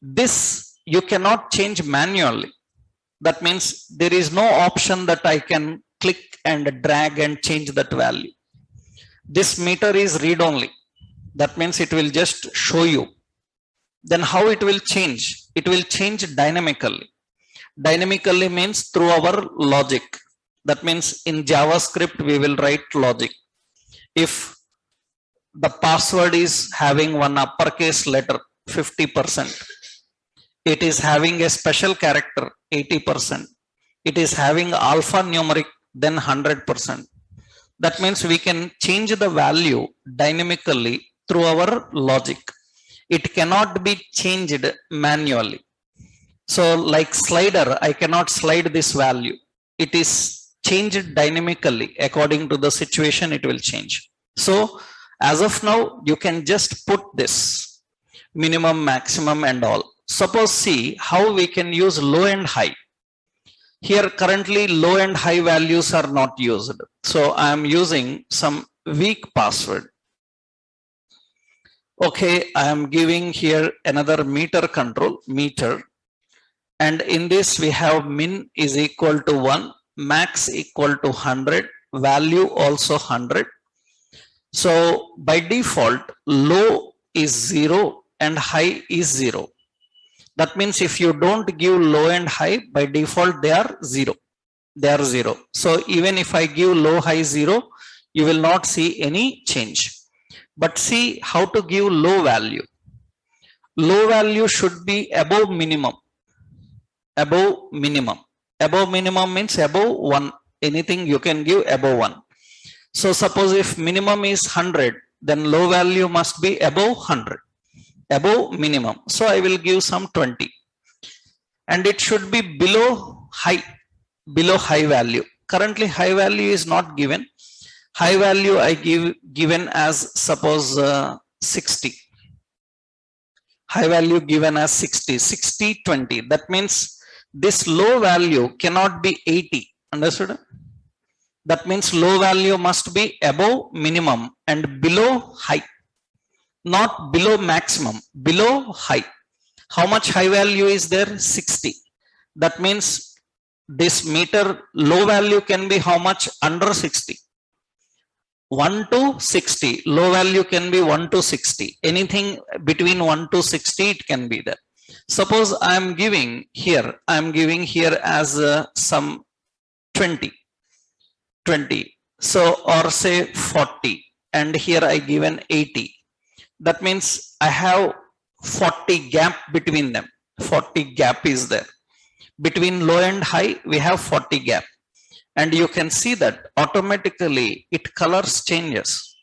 this you cannot change manually. That means there is no option that I can click and drag and change that value. This meter is read only. That means it will just show you. Then how it will change? It will change dynamically. Dynamically means through our logic. That means in JavaScript we will write logic. If the password is having one uppercase letter 50%, it is having a special character 80%, it is having alphanumeric then 100%. That means we can change the value dynamically through our logic. It cannot be changed manually. So like slider, I cannot slide this value. It is changed dynamically according to the situation, it will change. So as of now, you can just put this minimum, maximum and all. Suppose see how we can use low and high. Here currently low and high values are not used. So I am using some weak password. Okay, I am giving here another meter control, meter. And in this we have min is equal to 1, max equal to 100, value also 100. So by default, low is 0 and high is 0. That means if you don't give low and high, by default they are 0. They are 0. So even if I give low, high 0, you will not see any change. But see how to give low value. Low value should be above minimum. Above minimum. Above minimum means above 1. Anything you can give above 1. So suppose if minimum is 100, then low value must be above 100. Above minimum. So I will give some 20. And it should be below high value. Currently high value is not given. High value I given as suppose 60. High value given as 60, 60, 20. That means this low value cannot be 80. Understood? That means low value must be above minimum and below high. Not below maximum, below high. How much high value is there? 60. That means this meter low value can be how much? Under 60. 1 to 60. Low value can be 1 to 60. Anything between 1 to 60 it can be there. Suppose I am giving here as some 20. So, or say 40, and here I given 80. That means I have 40 gap between them. 40 gap is there. Between low and high, we have 40 gap. And you can see that automatically it colors changes.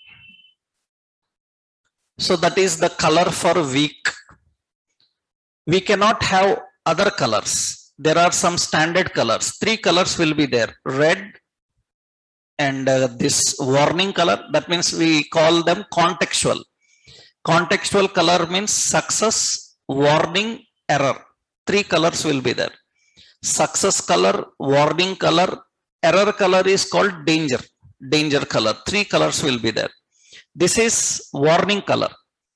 So that is the color for weak. We cannot have other colors. There are some standard colors. 3 colors will be there. Red and this warning color. That means we call them contextual. Contextual color means success, warning, error. 3 colors will be there. Success color, warning color, error color is called danger. Danger color. 3 colors will be there. This is warning color.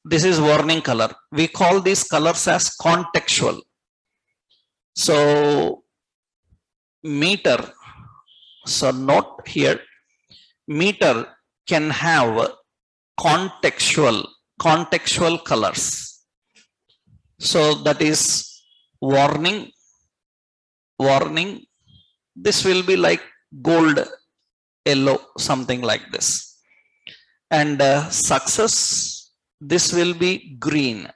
This is warning color. We call these colors as contextual. So meter. So note here, meter can have contextual colors. So that is warning. This will be like gold, yellow, something like this. And success, this will be green.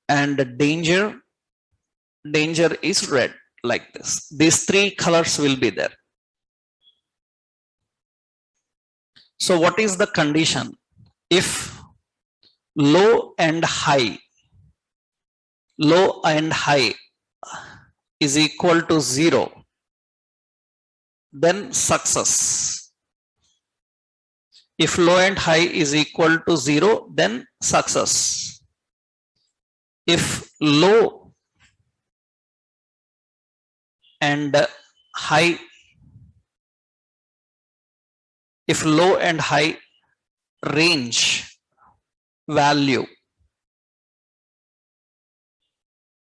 And danger is red, like this. These 3 colors will be there. So what is the condition? If low and high is equal to 0, then success. If low and high is equal to 0, then success. If low and high, range value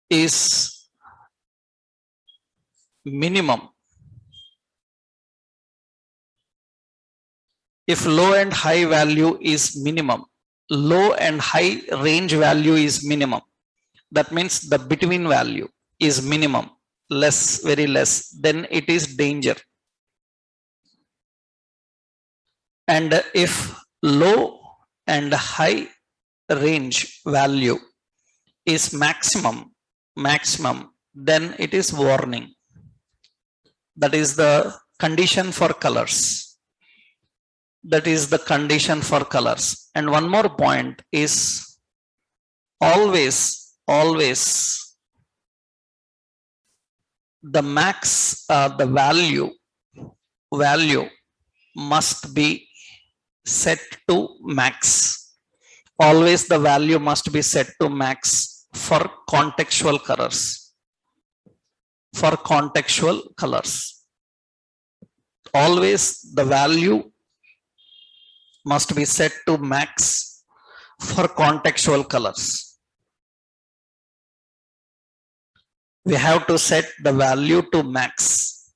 is minimum. If low and high value is minimum, low and high range value is minimum. That means the between value is minimum, less, very less, then it is danger. And if low and high range value is maximum, then it is warning. That is the condition for colors. That is the condition for colors. And one more point is always the max, the value must be set to max. Always the value must be set to max for contextual colors. For contextual colors, always the value must be set to max for contextual colors. We have to set the value to max.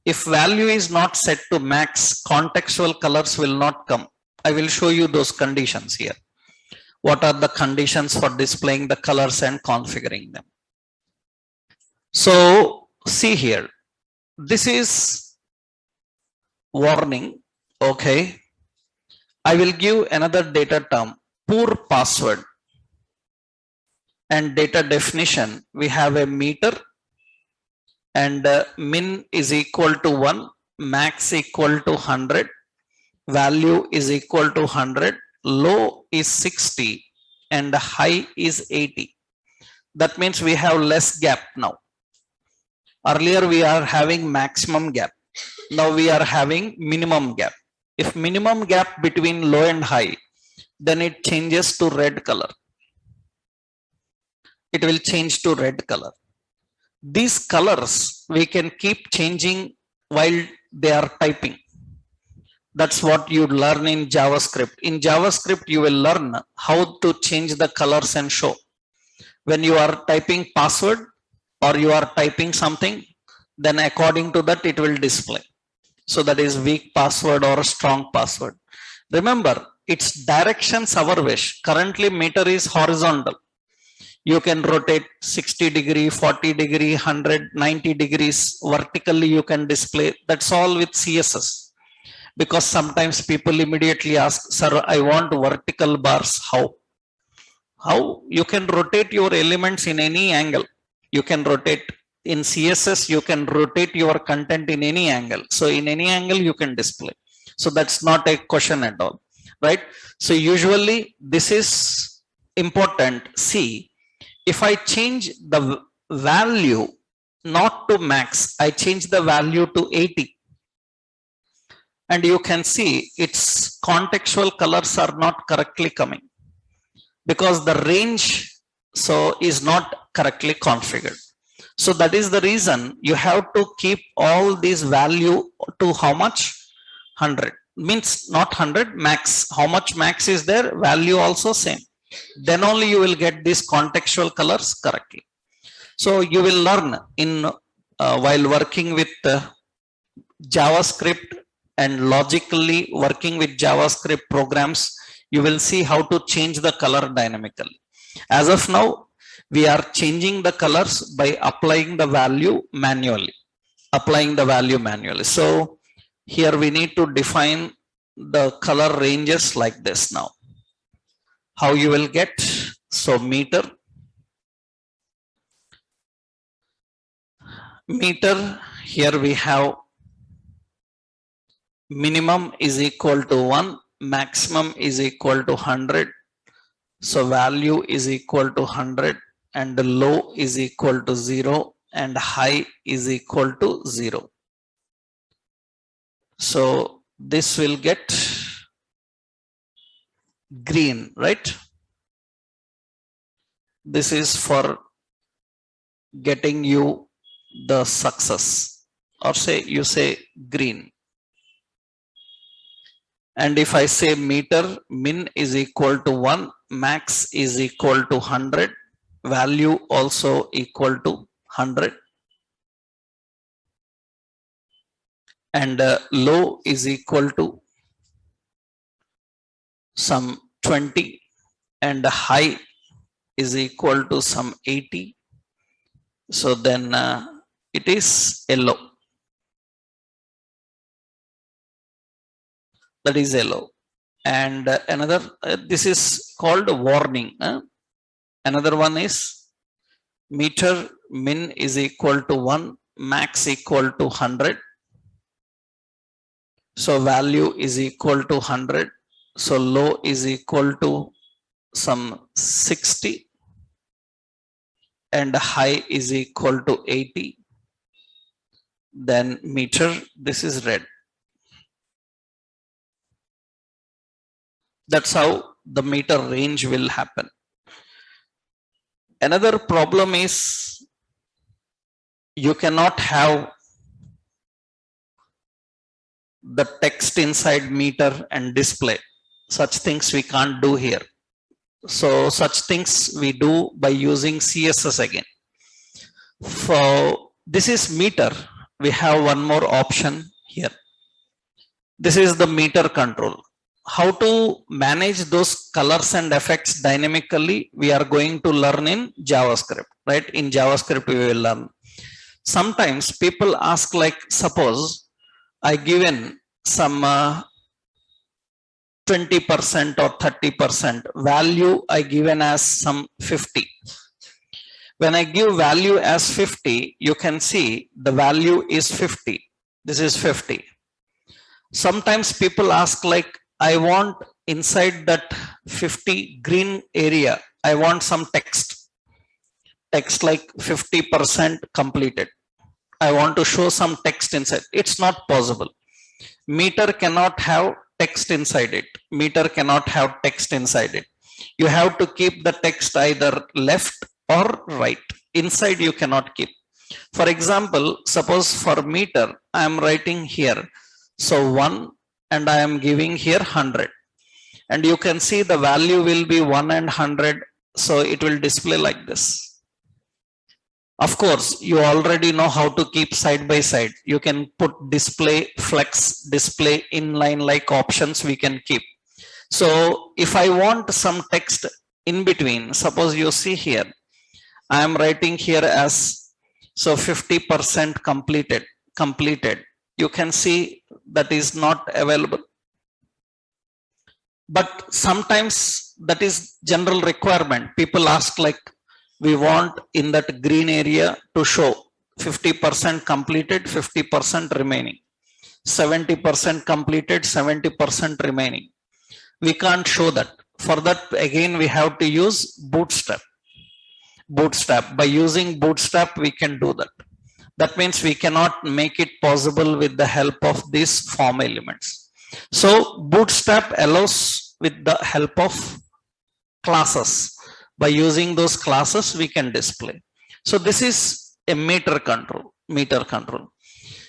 If value is not set to max, contextual colors will not come. I will show you those conditions here. What are the conditions for displaying the colors and configuring them? So see here, this is warning. Okay, I will give another data term, poor password. And data definition, we have a meter and min is equal to 1, max equal to 100, value is equal to 100, low is 60 and high is 80. That means we have less gap now. Earlier we are having maximum gap. Now we are having minimum gap. If minimum gap between low and high, then it changes to red color. It will change to red color. These colors we can keep changing while they are typing. That's what you learn in JavaScript. In JavaScript, you will learn how to change the colors and show. When you are typing password or you are typing something, then according to that it will display. So that is weak password or strong password. Remember, its directions our wish. Currently meter is horizontal. You can rotate 60 degree, 40 degree, 100, 90 degrees vertically you can display. That's all with CSS. Because sometimes people immediately ask, sir, I want vertical bars. How? You can rotate your elements in any angle. You can rotate in CSS, you can rotate your content in any angle. So in any angle you can display. So that's not a question at all, right? So usually this is important. See, if I change the value not to max, I change the value to 80. And you can see its contextual colors are not correctly coming because the range is not correctly configured. So that is the reason you have to keep all these value to how much? 100. Means not 100, max. How much max is there? Value also same. Then only you will get these contextual colors correctly. So you will learn in while working with JavaScript and logically working with JavaScript programs, you will see how to change the color dynamically. As of now, we are changing the colors by applying the value manually. So here we need to define the color ranges like this now. How you will get? So meter, here we have minimum is equal to 1, maximum is equal to 100. So value is equal to 100 and the low is equal to 0 and high is equal to 0. So this will get green, right? This is for getting you the success, or say you say green. And if I say meter, min is equal to 1, max is equal to 100, value also equal to 100. And low is equal to some 20 and high is equal to some 80. So then it is yellow. That is yellow. And another, this is called warning. Another one is meter, min is equal to 1, max equal to 100. So value is equal to 100. So low is equal to some 60 and high is equal to 80. Then meter, this is red. That's how the meter range will happen. Another problem is you cannot have the text inside meter and display. Such things we can't do here. So such things we do by using CSS again. For this is meter, we have one more option here. This is the meter control. How to manage those colors and effects dynamically, we are going to learn in JavaScript, right? In JavaScript, we will learn. Sometimes people ask, like, suppose I given some 20% or 30% value, I given as some 50. When I give value as 50, you can see the value is 50. This is 50. Sometimes people ask, like, I want inside that 50 green area, I want some text like 50% completed. I want to show some text inside. It's not possible. Meter cannot have text inside it. Meter cannot have text inside it. You have to keep the text either left or right. Inside you cannot keep. For example, suppose for meter, I am writing here. So 1 and I am giving here 100. And you can see the value will be 1 and 100. So it will display like this. Of course, you already know how to keep side by side. You can put display, flex, display, inline like options we can keep. So if I want some text in between, suppose you see here, I am writing here as, so 50% completed. You can see that is not available. But sometimes that is general requirement. People ask like, we want in that green area to show 50% completed, 50% remaining, 70% completed, 70% remaining. We can't show that. For that, again, we have to use Bootstrap. By using Bootstrap, we can do that. That means we cannot make it possible with the help of these form elements. So Bootstrap allows with the help of classes. By using those classes, we can display. So this is a meter control.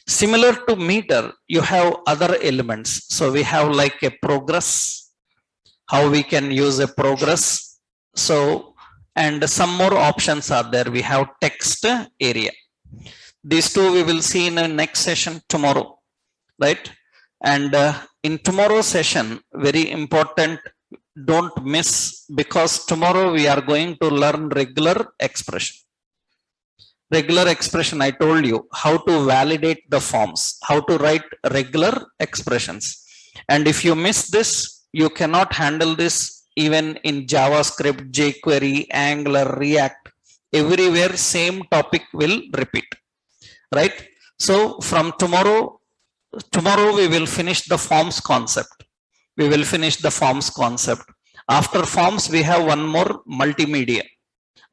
Similar to meter, you have other elements. So we have like a progress, how we can use a progress. So, and some more options are there. We have text area. These two we will see in the next session tomorrow, right? And in tomorrow's session, very important, don't miss, because tomorrow we are going to learn regular expression. Regular expression, I told you how to validate the forms, how to write regular expressions. And if you miss this, you cannot handle this even in JavaScript, jQuery, Angular, React. Everywhere same topic will repeat, right? So from tomorrow we will finish the forms concept. After forms, we have one more multimedia.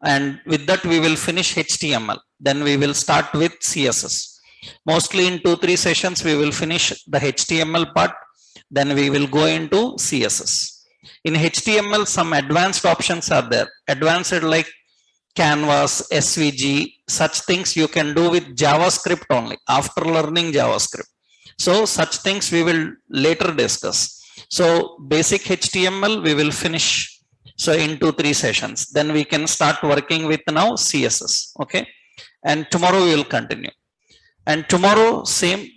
And with that, we will finish HTML. Then we will start with CSS. Mostly in 2-3 sessions, we will finish the HTML part. Then we will go into CSS. In HTML, some advanced options are there. Advanced like Canvas, SVG, such things you can do with JavaScript only after learning JavaScript. So such things we will later discuss. So basic HTML we will finish. So in 2-3 sessions, then we can start working with now CSS. Okay. And tomorrow we will continue. And tomorrow same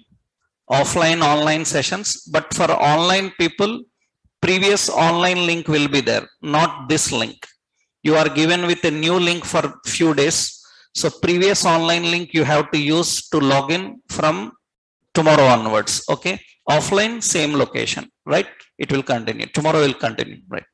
offline, online sessions. But for online people, previous online link will be there, not this link. You are given with a new link for few days. So previous online link you have to use to log in from tomorrow onwards. Okay. Offline, same location, right? It will continue. Tomorrow will continue, right?